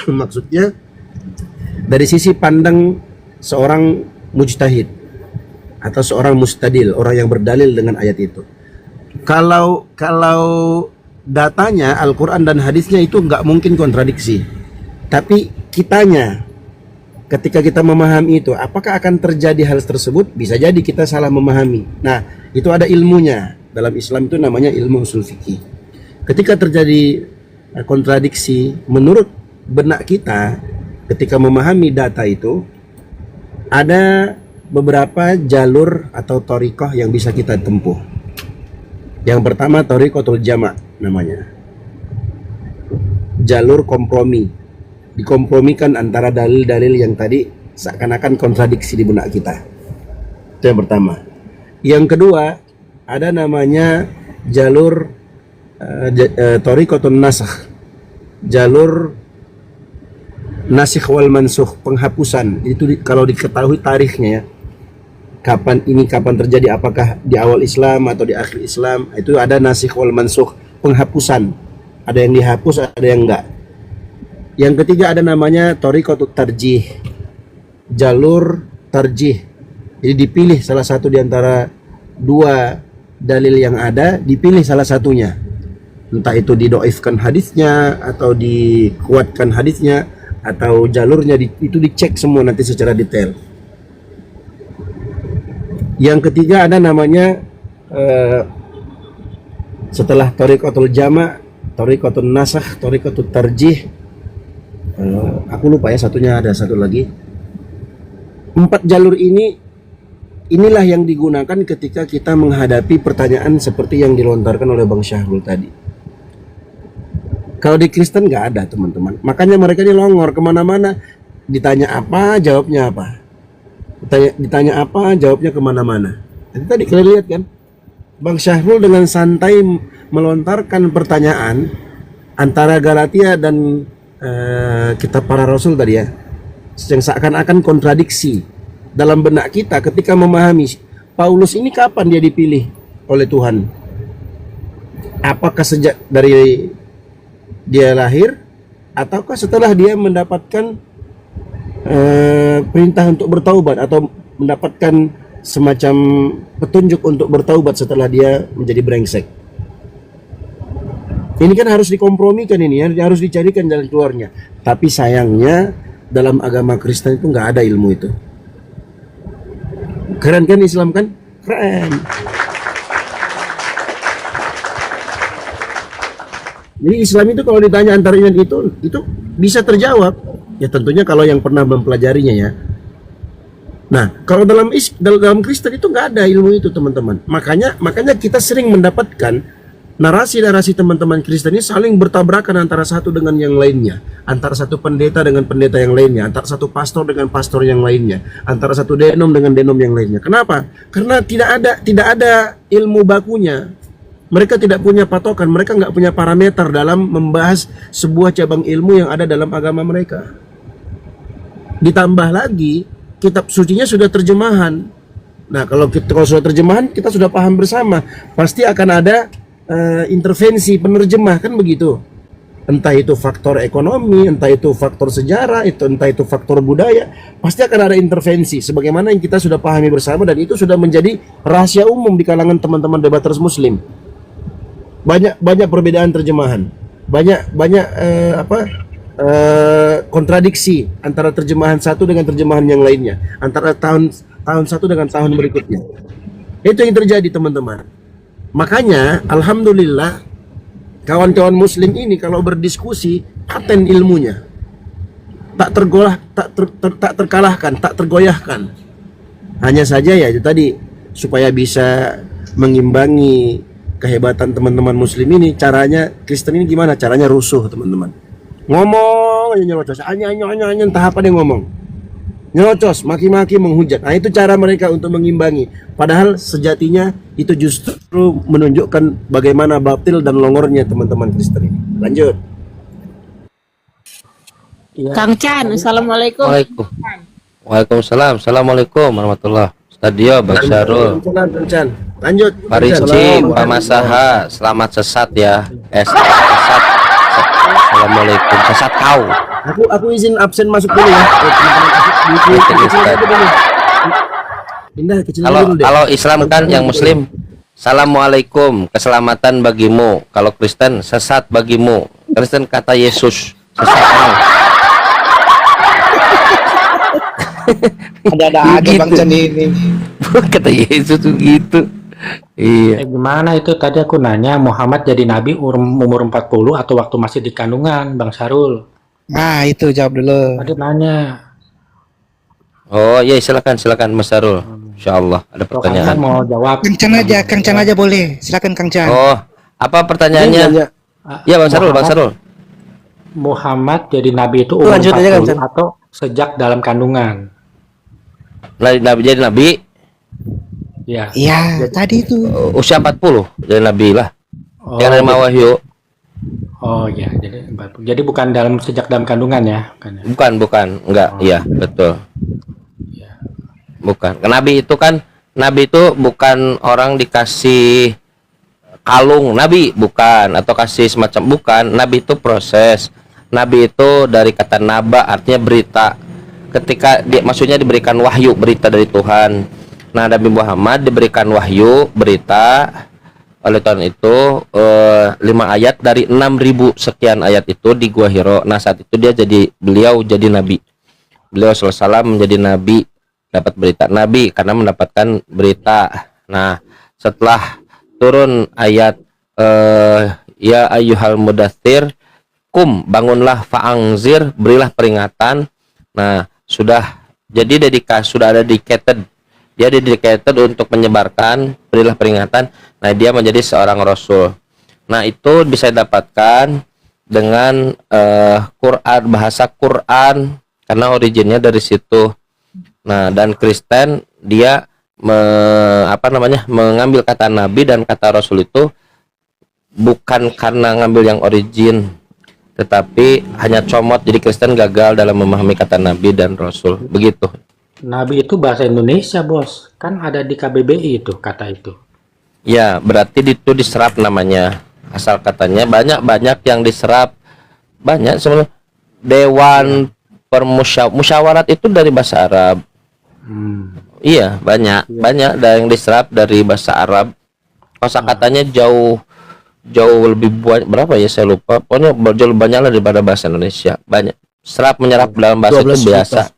Maksudnya dari sisi pandang seorang mujtahid atau seorang mustadil, orang yang berdalil dengan ayat itu. Kalau datanya Al-Quran dan hadisnya itu nggak mungkin kontradiksi, tapi kitanya ketika kita memahami itu, apakah akan terjadi hal tersebut? Bisa jadi kita salah memahami. Nah, itu ada ilmunya. Dalam Islam itu namanya ilmu usul fikih. Ketika terjadi kontradiksi, menurut benak kita, ketika memahami data itu, ada beberapa jalur atau thariqah yang bisa kita tempuh. Yang pertama thariqatul jama' namanya. Jalur kompromi. Dikompromikan antara dalil-dalil yang tadi seakan-akan kontradiksi di benak kita. Itu yang pertama. Yang kedua, ada namanya jalur thariqatun nasakh. Jalur nasikh wal mansukh, penghapusan. Itu kalau diketahui tarikhnya ya. Kapan terjadi, apakah di awal Islam atau di akhir Islam, itu ada nasikh wal mansukh, penghapusan. Ada yang dihapus, ada yang enggak. Yang ketiga ada namanya thariqatut tarjih, jalur tarjih. Jadi dipilih salah satu di antara dua dalil yang ada, dipilih salah satunya. Entah itu didoifkan hadisnya atau dikuatkan hadisnya atau jalurnya itu dicek semua nanti secara detail. Yang ketiga ada namanya setelah thariqatul jama', thariqatun nasakh, thariqatut tarjih. Aku lupa ya, satunya ada satu lagi. 4 jalur ini inilah yang digunakan ketika kita menghadapi pertanyaan seperti yang dilontarkan oleh Bang Syahrul tadi. Kalau di Kristen nggak ada, teman-teman. Makanya mereka ini longor kemana-mana. Ditanya apa, jawabnya apa. Ditanya apa, jawabnya kemana-mana. Jadi tadi kalian lihat kan, Bang Syahrul dengan santai melontarkan pertanyaan antara Galatia dan kitab para Rasul tadi ya, yang seakan-akan kontradiksi dalam benak kita ketika memahami Paulus ini kapan dia dipilih oleh Tuhan. Apakah sejak dari dia lahir, ataukah setelah dia mendapatkan perintah untuk bertaubat, atau mendapatkan semacam petunjuk untuk bertaubat setelah dia menjadi brengsek. Ini kan harus dikompromikan, ini harus dicarikan jalan keluarnya. Tapi sayangnya dalam agama Kristen itu nggak ada ilmu itu. Keren kan Islam kan? Keren. Jadi Islam itu kalau ditanya antara ini dan itu bisa terjawab. Ya tentunya kalau yang pernah mempelajarinya ya. Nah, kalau dalam Kristen itu nggak ada ilmu itu, teman-teman. Makanya kita sering mendapatkan narasi-narasi teman-teman Kristen ini saling bertabrakan antara satu dengan yang lainnya, antara satu pendeta dengan pendeta yang lainnya, antara satu pastor dengan pastor yang lainnya, antara satu denom dengan denom yang lainnya. Kenapa? Karena tidak ada ilmu bakunya. Mereka tidak punya patokan, mereka nggak punya parameter dalam membahas sebuah cabang ilmu yang ada dalam agama mereka. Ditambah lagi kitab sucinya sudah terjemahan. Nah, kalau sudah terjemahan, kita sudah paham bersama, pasti akan ada intervensi penerjemah, kan begitu. Entah itu faktor ekonomi, entah itu faktor sejarah, entah itu faktor budaya, pasti akan ada intervensi sebagaimana yang kita sudah pahami bersama, dan itu sudah menjadi rahasia umum di kalangan teman-teman debaters muslim. Banyak perbedaan terjemahan, banyak kontradiksi antara terjemahan satu dengan terjemahan yang lainnya, antara tahun satu dengan tahun berikutnya. Itu yang terjadi, teman-teman. Makanya alhamdulillah kawan-kawan muslim ini kalau berdiskusi paten ilmunya, tak terkalahkan, tak tergoyahkan. Hanya saja ya itu tadi, supaya bisa mengimbangi kehebatan teman-teman muslim ini, caranya Kristen ini gimana? Caranya rusuh, teman-teman. Ngomong aja nyerocos, entah apa dia ngomong. Nyerocos, maki-maki, menghujat. Nah, itu cara mereka untuk mengimbangi. Padahal sejatinya itu justru menunjukkan bagaimana batil dan longornya teman-teman Kristen ini. Lanjut. Iya. Kang Chan, assalamualaikum. Waalaikumsalam. Assalamualaikum warahmatullah. Stadio Bang Syahrul. Lanjut. Pak Rinci, Pak Masaha, selamat sesat ya. Sesat. Assalamualaikum. Sesat kau. Aku izin absen masuk dulu ya. Kalau Islam kan yang Muslim, Assalamualaikum, keselamatan bagimu. Kalau Kristen, sesat bagimu. Kristen kata Yesus, sesat kau. Ada aja Bang Chan ini. Kata Yesus tuh gitu. Iya. Gimana itu tadi aku nanya Muhammad jadi nabi umur 40 atau waktu masih di kandungan, Bang Syahrul? Nah, itu jawab dulu. Tadi nanya. Oh iya, silakan Mas Syahrul. Insyaallah ada pertanyaan. Mau jawab. Kang Chan aja boleh. Silakan Kang Chan. Oh, apa pertanyaannya? Ya Bang Syahrul. Muhammad jadi nabi itu umur 40 atau sejak dalam kandungan? Nabi jadi nabi? Ya. Iya, tadi itu. Usia 40 jadi nabi lah. Oh, yang nerima wahyu. Oh ya, jadi bukan sejak dalam kandungan ya? Bukan, enggak. Iya, betul. Ya. Bukan. Nabi itu bukan orang dikasih kalung nabi, bukan, atau kasih semacam, bukan. Nabi itu proses. Nabi itu dari kata naba, artinya berita. Ketika maksudnya diberikan wahyu, berita dari Tuhan. Nah, Nabi Muhammad diberikan wahyu, berita oleh Tuhan itu 5 ayat dari 6.000 sekian ayat itu di Gua Hiro. Nah, saat itu beliau jadi nabi. Beliau SAW menjadi nabi, dapat berita nabi karena mendapatkan berita. Nah, setelah turun ayat ya ayyuhal mudaththir, bangunlah, fa'angzir, berilah peringatan. Nah, sudah jadi sudah ada dedicated Dia dedicated untuk menyebarkan, berilah peringatan. Nah, dia menjadi seorang rasul. Nah, itu bisa didapatkan dengan Quran, bahasa Quran, karena originnya dari situ. Nah, dan Kristen dia mengambil kata nabi dan kata rasul itu bukan karena ngambil yang origin, tetapi hanya comot. Jadi Kristen gagal dalam memahami kata nabi dan rasul. Begitu. Nabi itu bahasa Indonesia, Bos. Kan ada di KBBI itu kata itu. Ya, berarti itu diserap namanya. Asal katanya banyak yang diserap. Banyak sebenarnya. Dewan Musyawarat itu dari bahasa Arab. Iya, banyak ada yang diserap dari bahasa Arab. Kosakatanya jauh lebih banyak, berapa ya saya lupa. Pokoknya jauh lebih banyak lah daripada bahasa Indonesia. Banyak. Serap menyerap dalam bahasa itu biasa.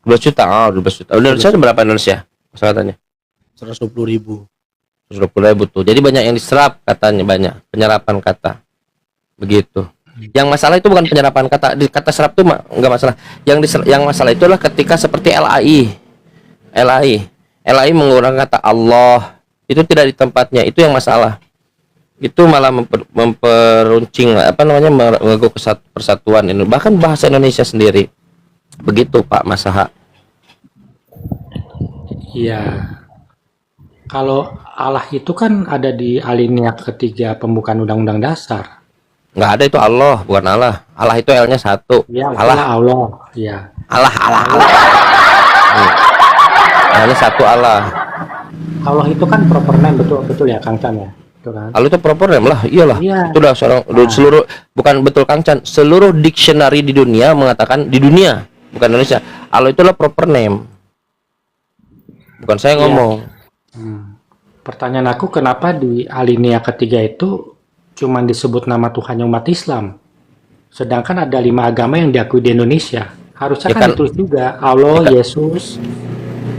12 juta. Oh, 12 juta. Indonesia berapa Indonesia? Kosakatanya 120.000. 120.000 tuh. Jadi banyak yang diserap katanya, banyak penyerapan kata. Begitu. Yang masalah itu bukan penyerapan kata. Di kata serap tuh enggak masalah. Yang masalah itulah ketika seperti LAI menggunakan kata Allah, itu tidak di tempatnya. Itu yang masalah. Itu malah memperuncing mengganggu persatuan ini. Bahkan bahasa Indonesia sendiri. Begitu Pak Masaha. Iya. Kalau Allah itu kan ada di alinea ketiga pembukaan Undang-Undang Dasar. Nggak ada, itu Allah, bukan Allah. Allah itu L-nya satu. Ya, Allah. Ya. Allah. L-nya satu Allah. Allah itu kan proper name, betul ya Kang Chan ya. Betul kan? Allah itu proper name lah, iyalah. Iya. Itu udah seluruh, bukan betul Kang Chan, seluruh dictionary di dunia mengatakan, di dunia, bukan Indonesia, Allah itulah proper name. Bukan saya ngomong. Pertanyaan aku, kenapa di alinea ketiga itu cuman disebut nama Tuhan umat Islam, sedangkan ada 5 agama yang diakui di Indonesia? Harusnya Ya kan kan- ditulis juga Allah, Yesus,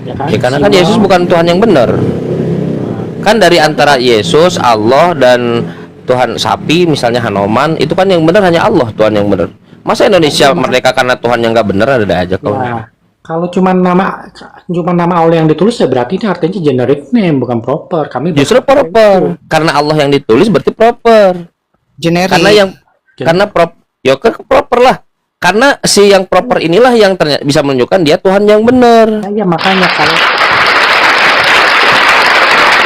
ya kan? Ya karena kan Siwa. Yesus bukan Tuhan yang benar. Kan dari antara Yesus, Allah, dan Tuhan sapi, misalnya Hanoman, itu kan yang benar hanya Allah, Tuhan yang benar. Masa Indonesia merdeka karena Tuhan yang nggak benar? Ada aja kok. Ya, kalau cuma nama Allah yang ditulis ya berarti ini artinya generic name, bukan proper. Kami Justru proper. Karena Allah yang ditulis berarti proper. Generik. Karena proper lah. Karena si yang proper inilah yang ternyata bisa menunjukkan dia Tuhan yang benar. ya makanya kalau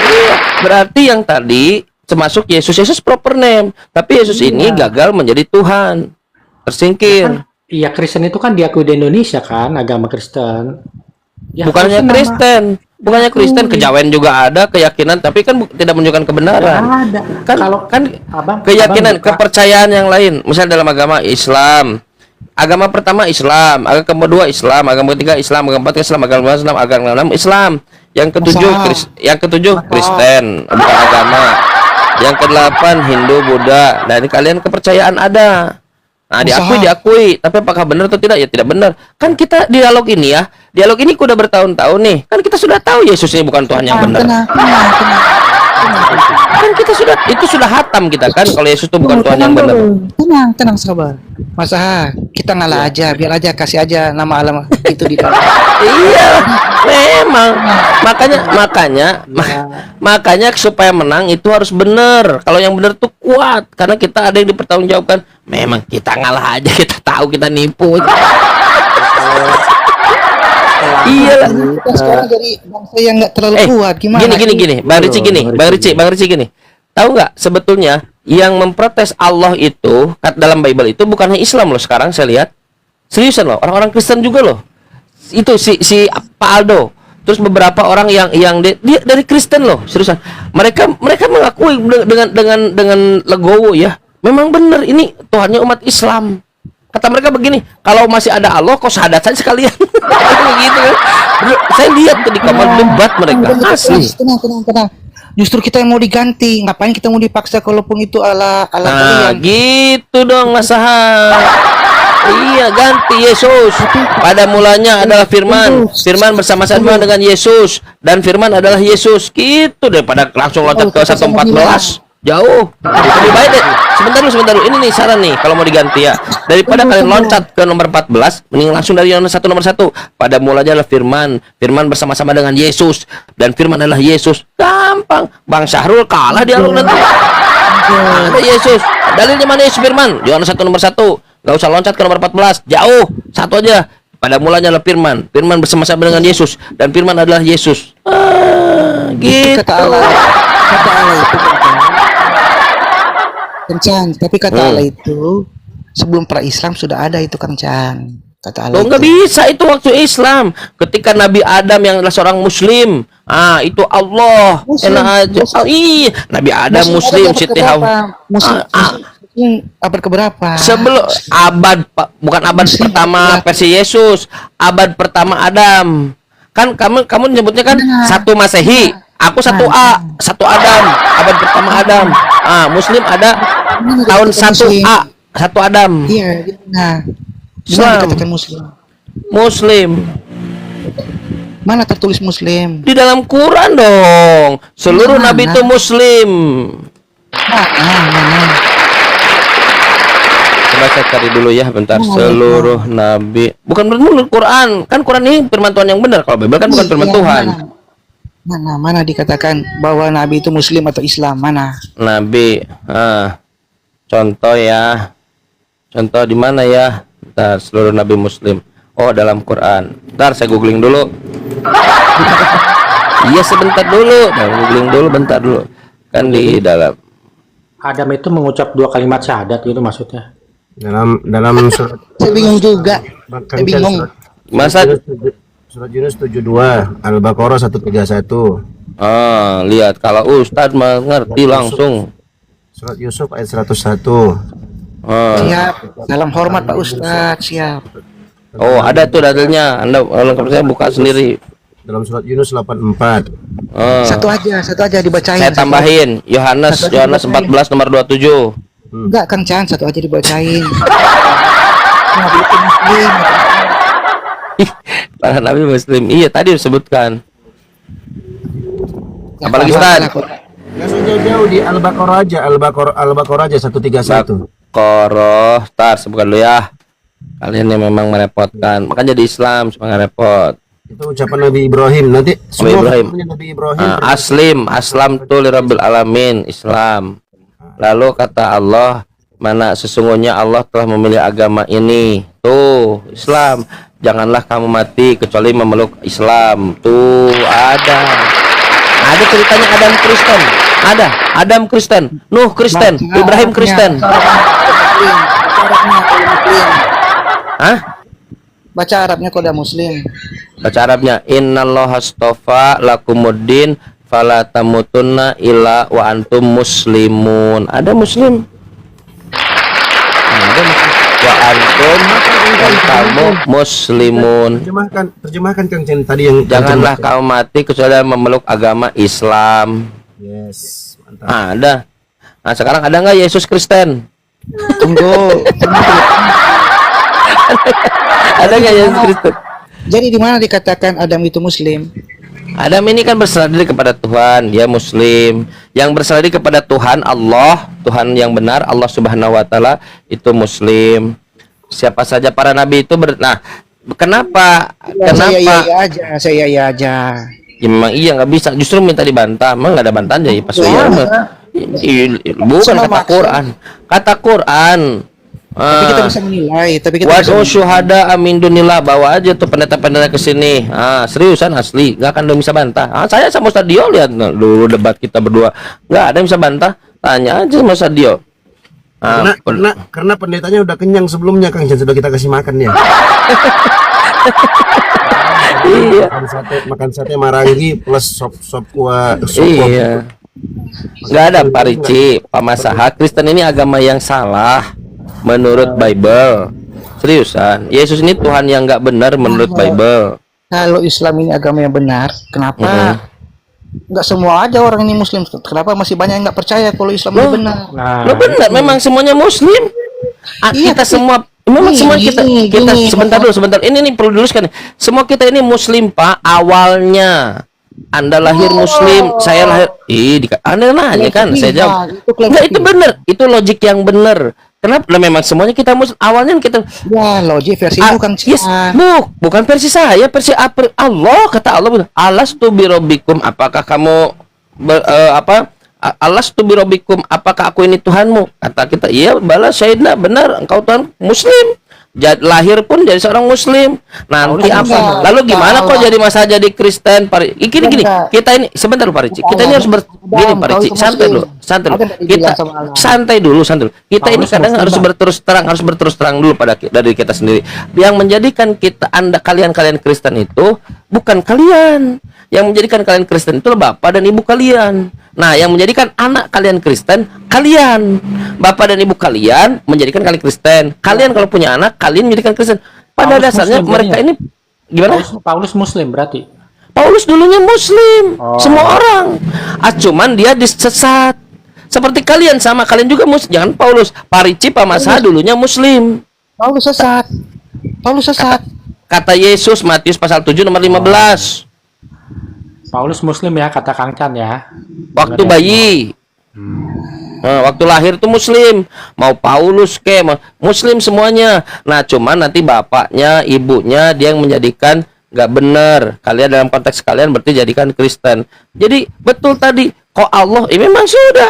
Iya, berarti yang tadi termasuk Yesus proper name, tapi Yesus ini gagal menjadi Tuhan. Tersingkir. iya, Kristen itu kan diakui di Indonesia kan, agama Kristen. Ya, Bukannya harusnya Kristen, bukannya Kristen, kejawen juga ada keyakinan, tapi kan tidak menunjukkan kebenaran. ada. Kan Kalau kan abang keyakinan, buka- kepercayaan yang lain. Misalnya dalam agama Islam, agama pertama Islam, agama kedua Islam, agama ketiga Islam, agama keempat Islam, agama Islam, agama keenam Islam, yang ketujuh Kristen, bukan agama, yang kedelapan Hindu, Buddha. Nah, ini kalian kepercayaan ada. Nah, diakui, tapi apakah benar atau tidak? Ya tidak benar. Kan kita dialog ini udah bertahun-tahun nih. Kan kita sudah tahu Yesus ini bukan Tuhan yang benar. Kan kita sudah hatam kita kan kalau Yesus itu bukan Tuhan yang benar. Tenang sabar. Mas Aha, kita ngalah aja, biar aja kasih aja nama alamat itu di dalam. Iya, memang. Makanya supaya menang itu harus benar. Kalau yang benar tuh kuat, karena kita ada yang dipertanggungjawabkan. Memang kita ngalah aja, kita tahu kita nipu. Iya lah. Kita sekarang jadi bangsa yang nggak terlalu kuat. Gimana? Gini. Bang Ricci gini. Tahu nggak sebetulnya yang memprotes Allah itu dalam Bible itu bukan hanya Islam loh, sekarang saya lihat. Seriusan loh, orang-orang Kristen juga loh. Itu si Pak Aldo. Terus beberapa orang yang dia dari Kristen loh, seriusan. Mereka mengakui dengan legowo ya. Memang benar ini Tuhannya umat Islam. Kata mereka begini, kalau masih ada Allah kok syahadat saja sekalian. Begitu kan. Saya lihat tuh di kamar debat mereka. Asli. Tenang. Justru kita yang mau diganti. Ngapain kita mau dipaksa kalaupun itu ala Nah, kalian? gitu dong Mas Saha. Iya, ganti Yesus. Pada mulanya adalah Firman. Firman bersama-sama dengan Yesus, dan Firman adalah Yesus. Gitu daripada langsung loncat ke 1:14. Jauh. Lebih baik deh. Sebentar dulu. Ini nih saran nih kalau mau diganti ya. Daripada kalian loncat ke nomor 14, mending langsung dari Yohanes 1 nomor 1. Pada mulanya adalah firman. Firman bersama-sama dengan Yesus dan firman adalah Yesus. Gampang. Bang Syahrul kalah dialog nanti. Ada Yesus. Dalilnya mana Yesus firman? Yohanes 1 nomor 1. Gak usah loncat ke nomor 14. Jauh. Satu aja. Pada mulanya adalah firman. Firman bersama-sama dengan Yesus dan firman adalah Yesus. Gitu. Kata Allah itu Kencan, tapi kata Allah itu sebelum pra-Islam sudah ada itu Kencan. Kata Allah Lo nggak itu. bisa itu waktu Islam. Ketika Nabi Adam yang adalah seorang Muslim, itu Allah. Muslim, Enak aja. Muslim. Oh, iya, Nabi Adam Muslim, Siti Hawa. Muslim abad keberapa? Sebelum bukan abad Muslim pertama berapa? versi Yesus, abad pertama Adam. Kan kamu nyebutnya kan satu Masehi, aku satu Adam, abad pertama Adam. Muslim ada tahun satu satu Adam. Iya, nah. Islam. Dikatakan Muslim. Muslim. Mana tertulis Muslim? Di dalam Quran dong. Seluruh Mana? nabi itu Muslim. Mana? Coba saya cari dulu ya bentar. Seluruh nabi. Bukan menurut Quran. Kan Quran ini firman Tuhan yang benar. Kalau Bible kan bukan firman Iya, Tuhan. Mana dikatakan bahwa Nabi itu Muslim atau Islam? Mana? Nabi. Contoh ya. Contoh di mana ya? Bentar, seluruh nabi Muslim. Oh, dalam Quran. Bentar, saya googling dulu. Iya, sebentar dulu. Googling dulu, bentar dulu. Kan di dalam. Adam itu mengucap 2 kalimat syahadat gitu maksudnya. Dalam surat Saya bingung juga. Saya bingung. Masa surat Yunus 72, Al-Baqarah 131. lihat kalau Ustadz mengerti langsung. Surat Yusuf ayat 101. Siap. Dalam hormat Pak Ustadz, siap. Oh, ada tuh dalilnya. Anda kalau saya buka sendiri. Dalam surat Yunus 84. Satu aja dibacain. Saya tambahin Yohanes 14 nomor 27. Enggak, Kang Chan, satu aja dibacain. Nabi itu Muslim. Para nabi Muslim. Iya, tadi disebutkan. Apalagi Ustaz? Nggak usah jauh-jauh di Al-Baqarah aja, Al-Baqarah aja 131. Koroh, tar sebutkan dulu ya. Kalian yang memang merepotkan. Makanya di Islam supaya nggak repot. Itu ucapan Nabi Ibrahim. Nanti semua Ibrahim. ucapannya Nabi Ibrahim. Aslam tu lirabbil alamin, Islam. Lalu kata Allah, mana sesungguhnya Allah telah memilih agama ini. Tuh, Islam. Janganlah kamu mati kecuali memeluk Islam. Tuh, ada ceritanya Adam Kristen. Ada Adam Kristen, Nuh Kristen, Ibrahim Kristen. Hah? Baca Arabnya kalau udah Muslim. Baca Arabnya, innallaha astafa lakumuddin fala tamutunna illa wa antum muslimun. Ada Muslim. Ada Muslim. Wa antum dan kamu muslimun. Terjemahkan Kang Chen tadi yang Janganlah kamu mati kecuali memeluk agama Islam. Yes, mantap. Ada. Nah, sekarang ada nggak Yesus Kristen? Tunggu. Ada nggak Yesus Kristen? Jadi di mana dikatakan Adam itu Muslim? Adam ini kan berserah diri kepada Tuhan, dia Muslim. Yang berserah diri kepada Tuhan Allah, Tuhan yang benar, Allah Subhanahu Wa Taala itu Muslim. Siapa saja para nabi itu nah, kenapa? Saya iya aja. Ya, memang iya nggak bisa. Justru minta dibantah. Emang nggak ada bantahan jadi pas bukan kata Quran. Kata Quran. Tapi kita bisa menilai. Waduh syuhada amin dunillah, bawa aja tuh pendeta-pendeta ke sini. Seriusan asli, nggak akan ada yang bisa bantah. Saya sama Ustaz Dio lihat dulu debat kita berdua, nggak ada yang bisa bantah. Tanya aja sama Ustaz Dio. Karena pendetanya udah kenyang sebelumnya Kang Chen, sudah kita kasih makan ya. Iya. Makan sate marangi plus sop kuah. Iya. Nggak ada Pak Ricci, Pak Masaha. Kristen ini agama yang salah menurut Bible. Seriusan, Yesus ini Tuhan yang nggak benar menurut Bible. Kalau Islam ini agama yang benar, kenapa nggak semua aja orang ini Muslim? Kenapa masih banyak yang nggak percaya kalau Islam ini benar? Lo benar, memang semuanya Muslim. Kita semua, memang semua kita sebentar dulu, sebentar. Ini nih perlu diluluskan. Semua kita ini Muslim Pak awalnya. Anda lahir muslim, saya lahir. Anda nanya kan, saya jawab. Enggak, itu benar. Itu logik yang benar. Kenapa? Lah memang semuanya kita awalnya kita Ya, logik versi bukan yes, bukan versi saya, versi Allah, kata Allah. Alastu birabbikum, apakah kamu Alastu birabbikum, apakah aku ini Tuhanmu? Kata kita, iya, bala syahidna, benar, engkau Tuhan muslim. Lahir pun jadi seorang muslim. Nanti apa? Lalu gimana kok jadi masa jadi Kristen? Gini, kita ini sebentar Pak Rici. Kita ini harus gini Pak Rici, santai dulu. Kita santai dulu. Kita ini kadang harus berterus terang dulu dari kita sendiri. Yang menjadikan kalian Kristen itu bukan kalian. Yang menjadikan kalian Kristen itu bapak dan ibu kalian. Nah, yang menjadikan anak kalian Kristen, kalian. Bapak dan ibu kalian menjadikan kalian Kristen. Kalian kalau punya anak, kalian menjadikan Kristen. Pada dasarnya mereka ini gimana? Paulus muslim berarti. Paulus dulunya muslim. Semua orang. Cuman dia disesat. Seperti kalian, sama kalian juga muslim. Jangan Paulus. Parici Pamasa dulunya muslim. Paulus sesat. Kata Yesus Matius pasal 7 nomor 15. Paulus muslim ya, kata Kang Chan ya. Waktu bayi. Nah, waktu lahir tuh muslim. Mau Paulus muslim semuanya. Nah, cuman nanti bapaknya, ibunya dia yang menjadikan nggak benar. Kalian dalam konteks kalian berarti jadikan Kristen. Jadi betul tadi. Kok Allah? Memang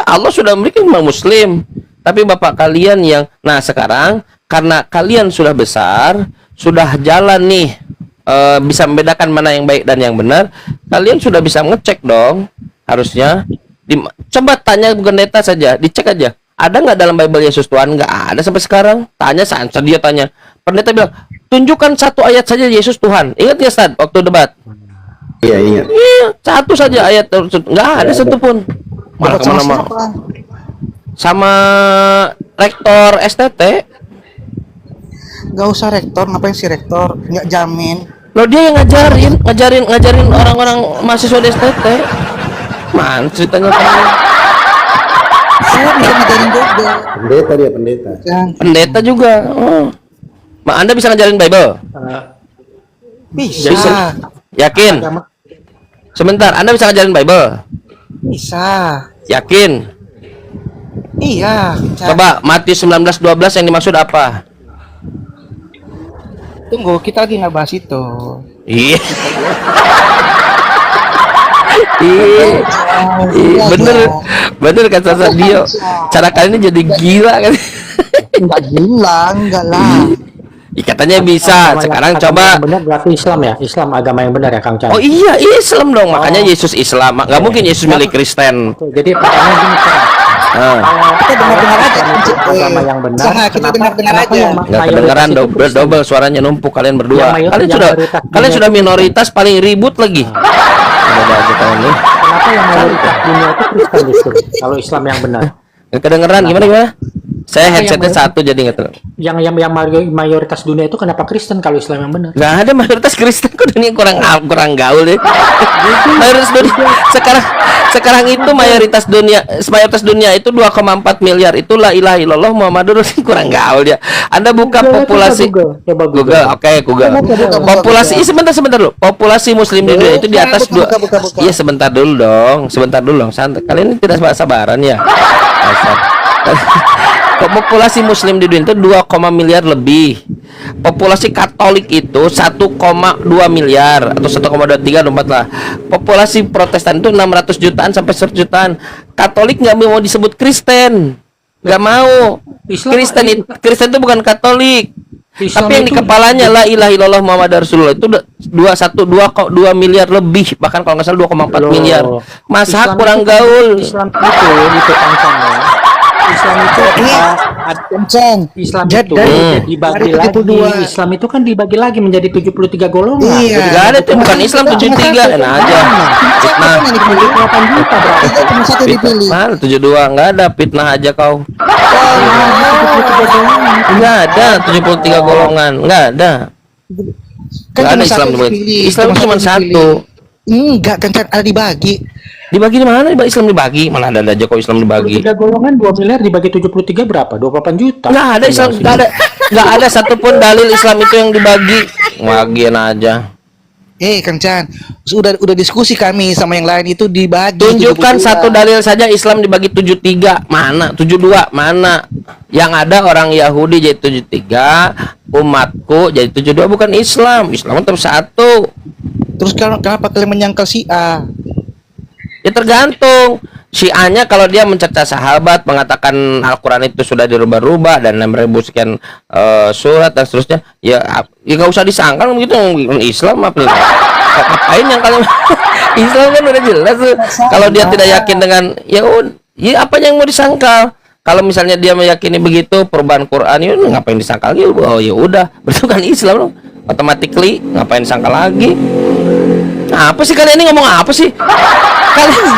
Allah sudah memberikan muslim. Tapi bapak kalian yang, nah sekarang karena kalian sudah besar, sudah jalan nih. Bisa membedakan mana yang baik dan yang benar, kalian sudah bisa ngecek dong. Harusnya coba tanya pendeta saja, dicek aja, ada nggak dalam Bible Yesus Tuhan? Nggak ada sampai sekarang. Tanya Sansa, dia tanya, pendeta bilang tunjukkan satu ayat saja Yesus Tuhan. Ingat ya Stad waktu debat? Iya, ingat. Iya, satu saja ayat, nggak ada satupun. Malah kemana-mana sama rektor STT. Gak usah rektor, ngapain sih rektor? Nggak jamin. Loh, dia yang ngajarin orang-orang mahasiswa di STT. Man, ceritanya kamu. Saya bisa ngajarin juga. Pendeta. Pendeta juga. Anda bisa ngajarin Bible? Bisa. Yakin? Sebentar, Anda bisa ngajarin Bible? Bisa. Yakin? Iya. Coba Matius 19:12 yang dimaksud apa? Tunggu, kita lagi nggak bahas itu. Iya. Bener kata Sadio. Cara kalian ini jadi gila kan? Enggak gila, enggak lah. Katanya bisa. Sekarang coba. Benar berarti Islam ya? Islam agama yang benar ya Kang Chan? Oh iya, Islam dong. Makanya Yesus Islam. Nggak mungkin Yesus milik Kristen. Jadi pertanyaan gini sekarang. Kita dengar-dengar aja. Agama yang benar. Kita dengar-dengar aja. Nggak kedengeran, double suaranya numpuk kalian berdua. Kalian sudah minoritas paling ribut lagi. Kenapa yang mayoritas dunia itu Kristen justru? Kalau Islam yang benar. Nggak kedengeran, gimana? Saya headsetnya satu jadi nggak terlalu. Yang mayoritas dunia itu kenapa Kristen kalau Islam yang benar? Nggak ada mayoritas Kristen, kok ini kurang gaul deh. Mayoritas dunia sekarang itu mayoritas dunia itu 2,4 miliar. Itu la ilaha illallah Muhammadur Rasulullah. Kurang gaul dia. Anda buka populasi Google. Oke, Google. Populasi sebentar dulu. Populasi muslim di dunia itu di atas 2. Iya, sebentar dulu dong. Santai. Kalian ini tidak sabaran ya. Populasi muslim di dunia itu 2, miliar lebih. Populasi Katolik itu 1,2 miliar atau 1,23 lah. Populasi Protestan itu 600 jutaan sampai 100 jutaan. Katolik nggak mau disebut Kristen, nggak mau. Kristen itu bukan Katolik. Tapi yang di kepalanya la ilaha illallah Muhammad Rasulullah itu 2 miliar lebih, bahkan kalau nggak salah 2,4 miliar. Masa kurang gaul? Islam itu Islam itu dibagi lagi. Islam itu kan dibagi lagi menjadi 73 golongan. Iya. Enggak ada tuh, bukan Islam 73. Enak aja. Fitnah. 1 dipilih. 72 enggak ada, fitnah aja kau. Enggak ada 73 golongan, enggak ada. Enggak ada Islam dibagi. Islam cuma satu. Enggak, kan ada dibagi. Dibagi di mana? Islam dibagi. Mana ada aja kok Islam dibagi. 3 golongan 2 miliar dibagi 73 berapa? 28 juta. Enggak ada Islam, enggak ada satupun dalil Islam itu yang dibagi. Bagian aja. Kang Chan, udah diskusi kami sama yang lain itu dibagi. Tunjukkan 72. satu dalil saja Islam dibagi 73. Mana? 72. Mana? Yang ada orang Yahudi jadi 73, umatku jadi 72, bukan Islam. Islam terus satu. Terus kenapa kalian menyangkal Syiah? Ya tergantung. Syiahnya kalau dia mencerca sahabat, mengatakan Al-Quran itu sudah dirubah-rubah dan 6.000 sekian surat dan seterusnya, ya nggak usah disangkal begitu. Islam apa nih? Ngapain yang kalian Islam kan udah jelas tuh. Kalau dia tidak yakin dengan ya apa yang mau disangkal? Kalau misalnya dia meyakini begitu perubahan Quran, ya ngapain disangkal lagi? Oh ya udah, berarti kan Islam loh. Automatically ngapain disangkal lagi? Apa sih kalian ini ngomong apa sih?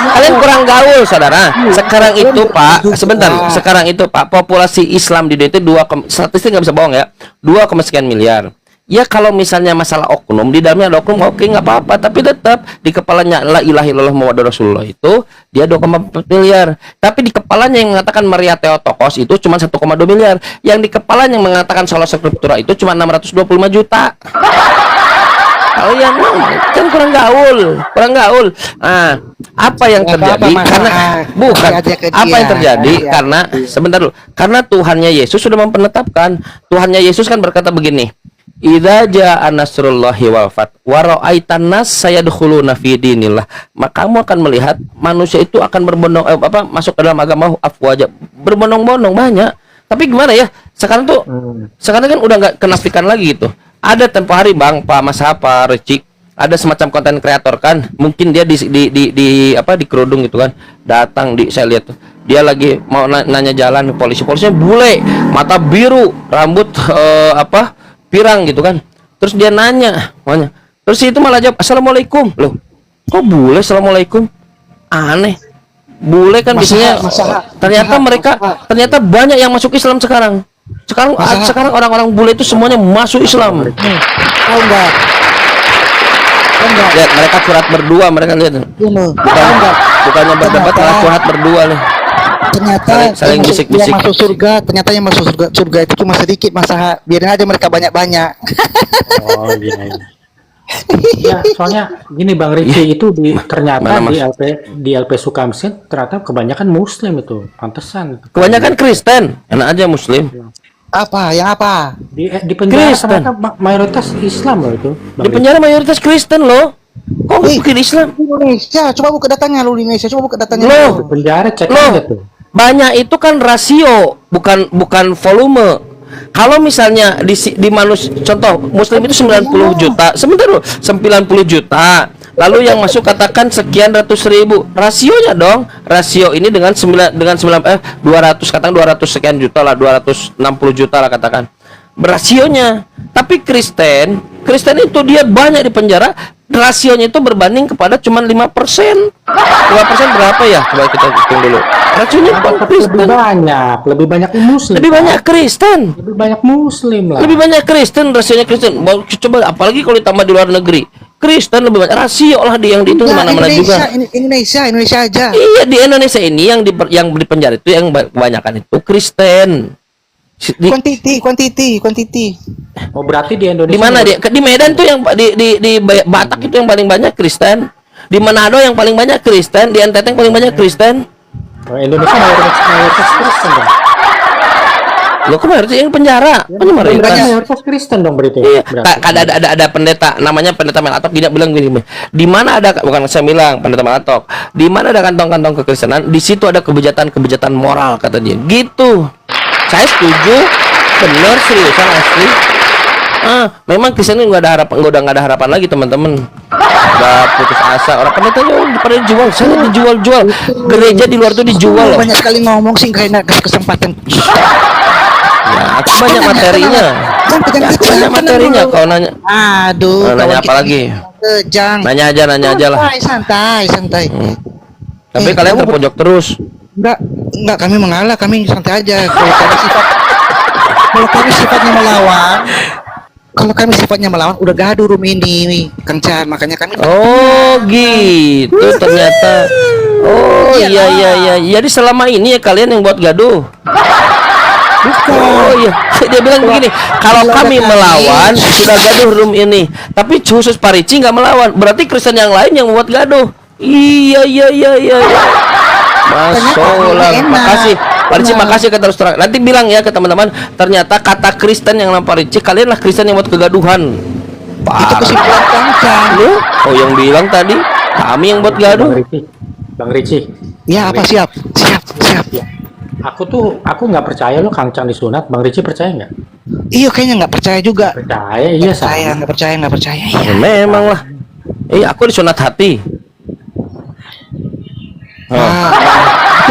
Kalian kurang gaul, saudara. Sekarang itu Pak, sebentar. Sekarang itu Pak, populasi Islam di dunia itu statistik nggak bisa bohong ya, 2, sekian miliar. Ya kalau misalnya masalah oknum, di dalamnya ada oknum, oke nggak apa-apa. Tapi tetap di kepalanya la ilaha illallah Muhammadur Rasulullah itu dia 2,4 miliar. Tapi di kepalanya yang mengatakan Maria Theotokos itu cuma 1,2 miliar. Yang di kepalanya yang mengatakan Sola Scriptura itu cuma 625 juta. Kalian kan kurang gaul. Nah, apa yang terjadi? Karena bukan apa yang terjadi karena sebentar dulu. Karena Tuhannya Yesus sudah mempenetapkan. Tuhannya Yesus kan berkata begini. Idza jaa nasrullahi wal fath wa ra'aitan nas sayadkhuluna fi dinillah. Maka kamu akan melihat manusia itu akan masuk ke dalam agama afwaja, berbondong-bondong banyak. Tapi gimana ya? Sekarang kan udah nggak kenafikan lagi gitu. Ada tempo hari Bang, Pak Mas Hapa, Recik, ada semacam konten kreator kan, mungkin dia di kerudung gitu kan, datang saya lihat tuh, dia lagi mau nanya jalan polisinya bule, mata biru, rambut pirang gitu kan, terus dia nanya, terus itu malah jawab assalamualaikum. Loh, kok bule assalamualaikum? Aneh, bule kan biasanya ternyata banyak yang masuk Islam sekarang. Sekarang orang-orang bule itu semuanya masuk Islam. Tahu enggak? Lihat mereka curhat berdua, mereka lihat. Bukannya berdebat, malah curhat berdua nih. Ternyata saling bisik-bisik. Ternyata yang masuk surga itu cuma sedikit, masa biarin aja mereka banyak-banyak. Oh iya. Ya, soalnya gini Bang Ricci itu ternyata di LP Sukamsin ternyata kebanyakan Muslim itu, pantesan. Kebanyakan Kristen, enak aja Muslim. Yang apa? Di penjara ternyata mayoritas Islam loh itu. Di penjara mayoritas Kristen loh. Kok mungkin Islam? Indonesia, coba buka datanya lu di Indonesia, coba buka datanya. Di penjara cek aja tuh. Banyak itu kan rasio, bukan volume. Kalau misalnya di manusia, contoh Muslim itu 90 juta, sebentar loh, 90 juta. Lalu yang masuk katakan sekian ratus ribu, rasionya dong. Rasio ini dengan 200 katakan 200 sekian juta lah, 260 juta lah katakan. Berasionya. Tapi Kristen itu dia banyak di penjara, rasionya itu berbanding kepada cuma 5%. 5% berapa ya? Coba kita hitung dulu. Rasionya lebih banyak Muslim. Lebih banyak Kristen. Lebih banyak Muslim lah. Lebih banyak Kristen, rasionya Kristen. Coba apalagi kalau ditambah di luar negeri. Kristen lebih banyak, rasio lah yang di itu mana-mana juga. Indonesia aja. Iya, di Indonesia ini yang di penjara itu yang kebanyakan itu Kristen. Kuantiti. Oh berarti di Indonesia. Di mana dia? Di Medan tuh yang di Batak itu yang paling banyak Kristen. Di Manado yang paling banyak Kristen. Di NTT yang paling banyak Kristen. Oh, Indonesia mayoritas Kristen dong. Lo kemarin yang penjara. Mayoritas Kristen dong berarti. Iya. Ada pendeta namanya pendeta Melatok, tidak bilang gini. Di mana ada, bukan saya bilang pendeta Melatok. Di mana ada kantong-kantong kekristenan, di situ ada kebejatan moral kata dia. Gitu. Saya setuju, benar, seriusan asli. Memang Kristen ini udah nggak ada harapan lagi teman-teman. Udah putus asa. Orang pendetanya pada dijual, saya dijual. Gereja di luar tuh dijual loh. Banyak sekali ngomong sih, karena kasih kesempatan. Ya, aku banyak materinya. Banyak materinya kau nanya. Aduh, nanya apa lagi? Nanya aja lah. Santai. Tapi kalian terpojok terus. Enggak, kami mengalah, kami santai aja. Kalau kami sifatnya melawan, udah gaduh room ini, Kang Chan, makanya kami. Oh, gitu ternyata. Oh, iya. Jadi selama ini ya kalian yang buat gaduh. Oh iya, dia bilang begini, kalau kami melawan sudah gaduh room ini, tapi khusus Pak Ricci nggak melawan, berarti Kristen yang lain yang membuat gaduh. Iya. Masolah, makasih Pak Ricci, makasih kata terus terang. Nanti bilang ya ke teman-teman, ternyata kata Kristen yang nama Pak Ricci, kalianlah Kristen yang buat kegaduhan. Itu Parah. kesimpulan Kangcang. Lu? Oh yang bilang tadi, kami yang buat gaduh. Bang Ricci. Ya apa, siap. Aku nggak percaya lo Kang Cang disunat. Bang Ricci percaya nggak? Iya, kayaknya nggak percaya juga. Percaya, iya sama. Nggak percaya. Ya, Iya. memang lah. Aku disunat hati.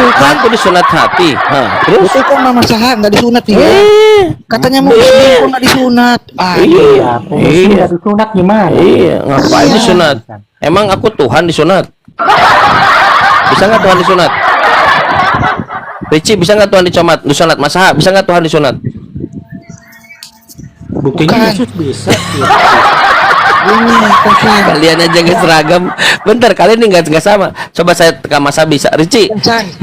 Aku disunat hati. Terus? Itu kok Mama Saha nggak disunat dia? Katanya mau muslim kok nggak disunat. Iya, nggak disunat gimana? Iya, ngapain disunat? Emang aku Tuhan disunat? Bisa nggak Tuhan disunat? Ricci, bisa nggak Tuhan disunat? Masa bisa nggak Tuhan disunat? Buktinya Yesus bisa. Kalian aja nggak seragam. Bentar, kalian ini nggak sama. Coba saya tekan Masa bisa. Ricci,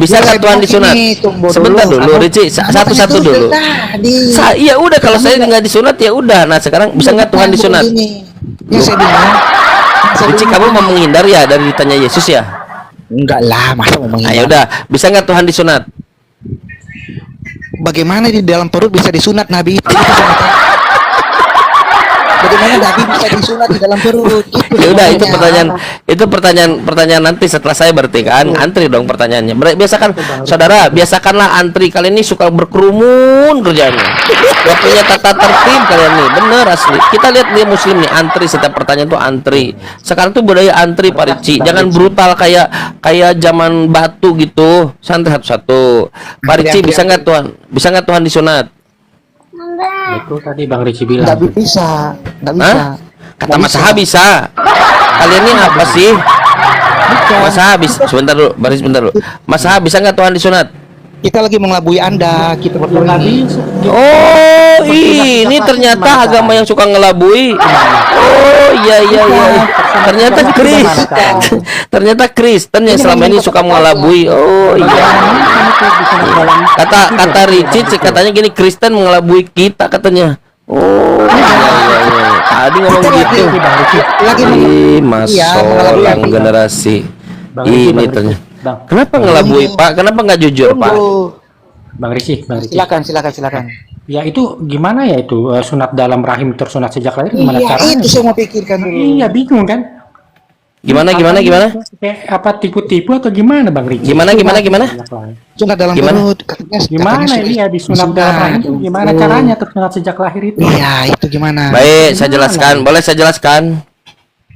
bisa nggak Tuhan disunat? Sebentar dulu, Ricci. Satu-satu dulu. Iya udah, kalau saya nggak disunat ya udah. Nah sekarang bisa nggak Tuhan disunat? Ya saya bilang. Ricci, kamu mau menghindar ya dari ditanya Yesus ya? Enggak lah, masa mau menghindar. Ayo udah, bisa nggak Tuhan disunat? Bagaimana di dalam perut bisa disunat Nabi itu? Bagaimana Nabi bisa disunat di dalam perut? Ya udah, itu pertanyaan nanti setelah saya berarti kan. Antri dong pertanyaannya. Biasakan saudara, biasakanlah antri. Kalian ini suka berkerumun kerjanya. Gak punya tata tertib kalian nih, bener asli. Kita lihat dia muslim nih, antri, setiap pertanyaan tuh antri. Sekarang tuh budaya antri Pak Ricci. Jangan brutal kayak zaman batu gitu. Santai satu-satu. Pak Ricci, bisa nggak Tuhan disunat? Itu tadi Bang Ricci bilang. Nggak bisa. Kata Mas Saha bisa. Kalian ini apa sih? Mas Saha bisa. Sebentar dulu, baris sebentar dulu. Mas Saha bisa nggak Tuhan disunat? Kita lagi mengelabui Anda, kita berdua ini. Oh, ini ternyata agama yang suka ngelabui. Oh, iya. Ternyata Kristen yang selama ini suka mengelabui. Oh, iya. Kata Ricci katanya gini, Kristen mengelabui kita katanya. Oh, iya. Tadi ngomong gitu. Masolang generasi. Ini ternyata. Kenapa ngelabui Pak? Kenapa nggak jujur Pak? Bang Ricci. Silakan. Ya itu gimana ya itu sunat dalam rahim tersunat sejak lahir gimana caranya? Itu saya mau pikirkan dulu. Iya bingung kan? Gimana? Kayak apa tipu-tipu atau gimana Bang Ricci? Gimana? Sunat dalam perut. Gimana iya disunat dalam rahim itu gimana caranya tersunat sejak lahir itu? Iya, itu gimana? Baik, saya jelaskan. Boleh saya jelaskan?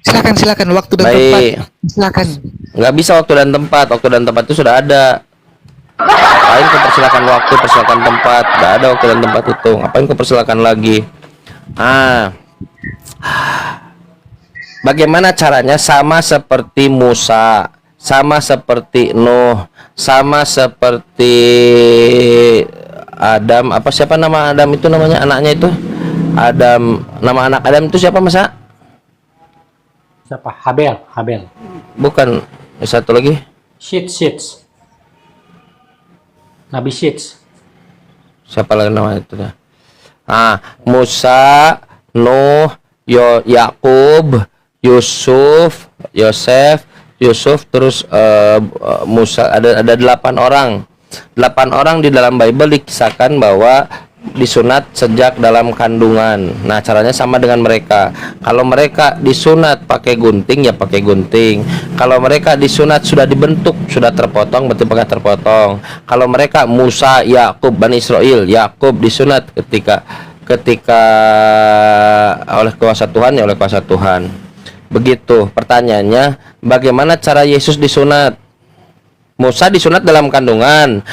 Silakan waktu dan tempat. Silakan. Nggak bisa waktu dan tempat itu sudah ada. Ngapain kau persilakan waktu, persilakan tempat? Nggak ada waktu dan tempat itu. Ngapain kau persilakan lagi? Bagaimana caranya sama seperti Musa, sama seperti Nuh, sama seperti Adam? Siapa nama Adam itu namanya anaknya itu? Adam, nama anak Adam itu siapa Masa? Siapa? Habel. Bukan, satu lagi. Shits. Nabi Shits. Siapa lagi namanya itu? Musa, Nuh, Yakub, Yusuf, terus Musa. Ada 8 orang. 8 orang di dalam Bible dikisahkan bahwa disunat sejak dalam kandungan. Nah, caranya sama dengan mereka. Kalau mereka disunat pakai gunting ya pakai gunting. Kalau mereka disunat sudah dibentuk, sudah terpotong, berarti pakai terpotong. Kalau mereka Musa, Yakub, Bani Israel, Yakub disunat ketika oleh kuasa Tuhan ya oleh kuasa Tuhan. Begitu. Pertanyaannya, bagaimana cara Yesus disunat? Musa disunat dalam kandungan.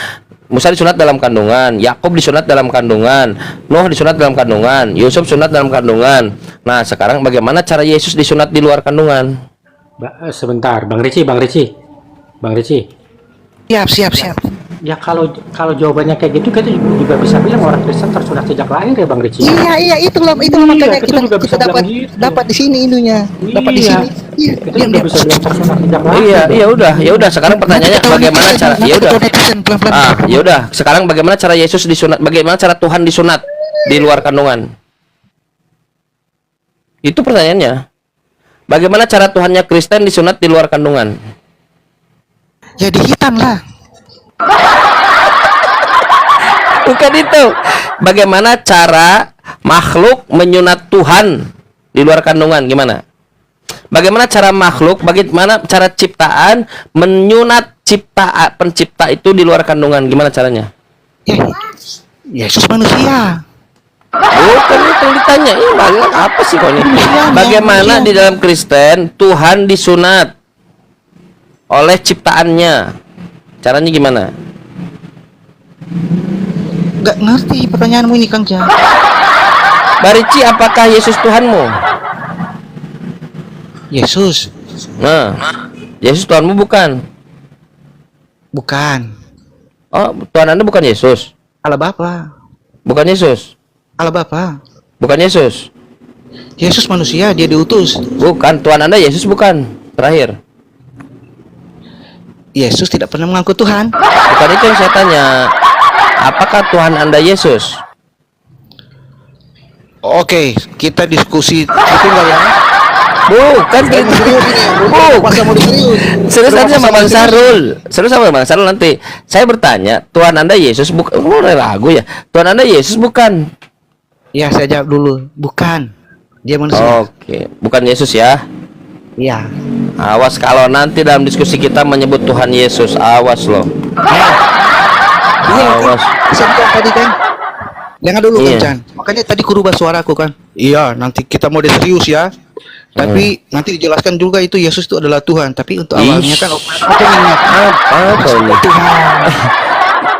Yakub disunat dalam kandungan, Nuh disunat dalam kandungan, Yusuf sunat dalam kandungan. Nah, sekarang bagaimana cara Yesus disunat di luar kandungan? Sebentar, Bang Ricci. Siap. Ya kalau jawabannya kayak gitu kita juga bisa bilang orang Kristen tersunat sejak lahir ya Bang Ricci. Iya, itulah Iya, makanya kita kita juga bisa dapat bilang gitu. dapat di sini indunya. Dapat di Iya. sini. Iya, Kita juga bisa bilang tersunat sejak lahir. Iya, dong. ya udah. Sekarang pertanyaannya bagaimana cara? Ya udah. Pelan-pelan. Ya udah. Sekarang bagaimana cara Yesus disunat? Bagaimana cara Tuhan disunat di luar kandungan? Itu pertanyaannya. Bagaimana cara Tuhannya Kristen disunat di luar kandungan? Ya dihitan lah. Bukan itu. Bagaimana cara makhluk menyunat Tuhan di luar kandungan? Gimana? Bagaimana cara makhluk, bagaimana cara ciptaan menyunat pencipta itu di luar kandungan? Gimana caranya? Ya, Yesus manusia. Bukan itu yang ditanya. Ini banyak apa sih kau ini? Bagaimana di dalam Kristen Tuhan disunat oleh ciptaannya? Caranya gimana? Gak ngerti pertanyaanmu ini Kang Ja. Barici, apakah Yesus Tuhanmu? Yesus Nah, Yesus Tuhanmu bukan? bukan. Oh, Tuhan Anda bukan Yesus? Allah Bapa. Bukan Yesus? Allah Bapa. Bukan Yesus? Yesus manusia, dia diutus. Bukan, Tuhan Anda Yesus bukan? Terakhir. Yesus tidak pernah mengaku Tuhan. Bukan itu yang saya tanya. Apakah Tuhan Anda Yesus? Oke, kita diskusi itu enggak ya? Bukan Saya mau gitu. serius ini. Masa mau serius? Serius nanti sama Bang Sarul. Serius sama Bang Sarul nanti. Saya bertanya, Tuhan Anda Yesus bukan? Oh, ragu ya. Tuhan Anda Yesus bukan? Ya, saya jawab dulu. Bukan. Dia manusia. Oke, bukan Yesus ya. Iya. Awas kalau nanti dalam diskusi kita menyebut Tuhan Yesus, awas loh. Iya kan? Awas. Saya bilang tadi kan. Dengar dulu Iya. kan Chan. Makanya tadi ku rubah suaraku kan. Iya, nanti kita mau serius ya. Tapi nanti dijelaskan juga itu Yesus itu adalah Tuhan. Tapi untuk awalnya kan Apa kau ini?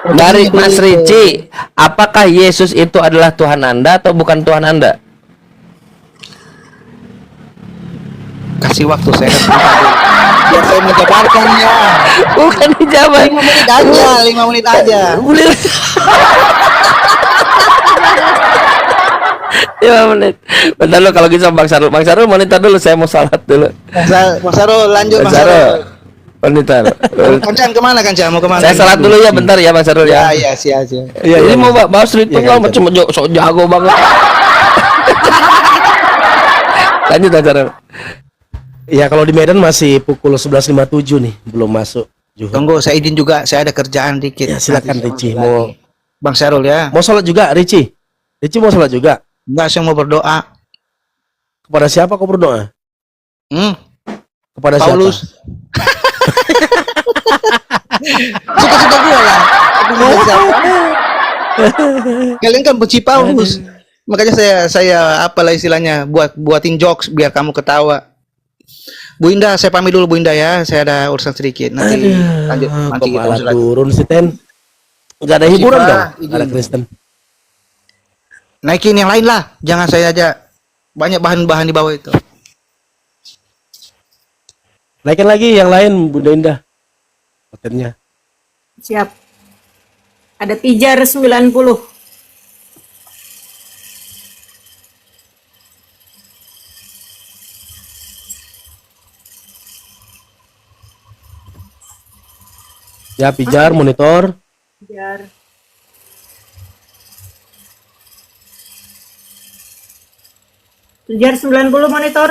Dari Mas Ricci, apakah Yesus itu adalah Tuhan Anda atau bukan Tuhan Anda? kasih waktu saya kasih waktu. Biar saya menjabarkannya. Bukan dijawab. 5 menit aja, 5 menit aja. Boleh. 5 menit. Bentar lo kalau gitu sama Bang Sarul. Bang Sarul monitor dulu, saya mau salat dulu. Mas Sarul lanjut Bang Mas Sarul. Sarul. Monitor. Kancan kemana Kancan? Mau kemana? Saya salat dulu ya bentar ya Bang Sarul Ya, ya. iya, siap. Iya, ini mau bahas street Iya, food kan, cuma sok jago banget. Lanjut Bang Sarul. Ya kalau di Medan masih pukul 11.57 nih, belum masuk. Zuhur. Tunggu, saya izin juga, saya ada kerjaan dikit. Ya silakan Nanti Ricci. saya Mau lagi. Bang Sarul ya. mau sholat juga Ricci? Ricci mau sholat juga? Enggak, saya mau berdoa. Kepada siapa kau berdoa? Kepada Paulus. siapa? Suka-suka gua lah. Tapi mau siapa? Kalian kan benci Paulus. Makanya saya apalah istilahnya, buatin jokes biar kamu ketawa. Bu Indah, saya pamit dulu Bu Indah ya. Saya ada urusan sedikit. Nanti lanjut. Nanti kita Kepala lanjut lagi. turun si Ten. Gak ada hiburan Pak, dong? izin. Ada Kristen. Naikin yang lain lah. Jangan saya aja. Banyak bahan-bahan di bawah itu. Naikin lagi yang lain Bunda Indah. Kontennya. Siap. Ada pijar 90. Ya pijar monitor. Pijar. Pijar 90 monitor.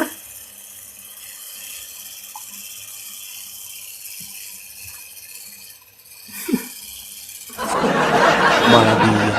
Malah dia.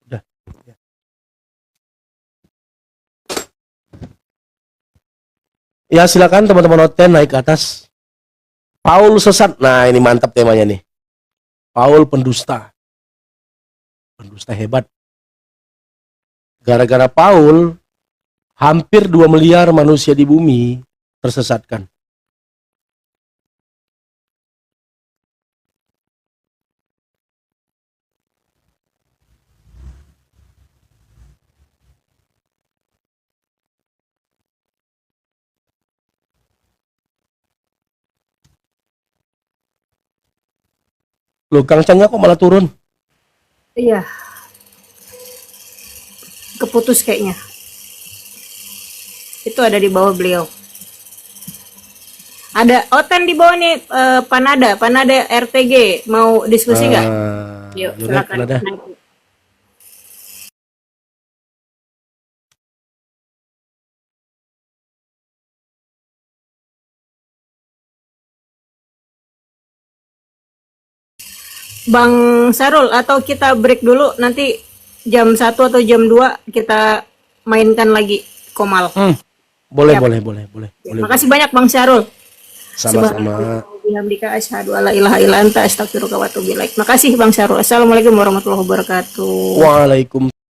Udah. Ya. Ya silakan teman-teman hotel naik ke atas. Paul sesat. Nah ini mantap temanya nih. Paul pendusta. Pendusta hebat. Gara-gara Paul, hampir 2 miliar manusia di bumi tersesatkan. Loh, Kang Changnya kok malah turun? Iya. Keputus kayaknya. Itu ada di bawah beliau. Ada Oten di bawah nih, Panada RTG. Mau diskusi nggak? Yuk, Yaudah, silakan. Panada. Bang Sarul, atau kita break dulu, nanti jam 1 atau jam 2 kita mainkan lagi Komal. Boleh, Siap. boleh. Makasih banyak Bang Sarul. Sama-sama. Bihamdika asyhadu alla ilaha illa anta astaghfiruka wa atubu ilaik. Makasih Bang Sarul. Assalamualaikum warahmatullahi wabarakatuh. Waalaikumsalam.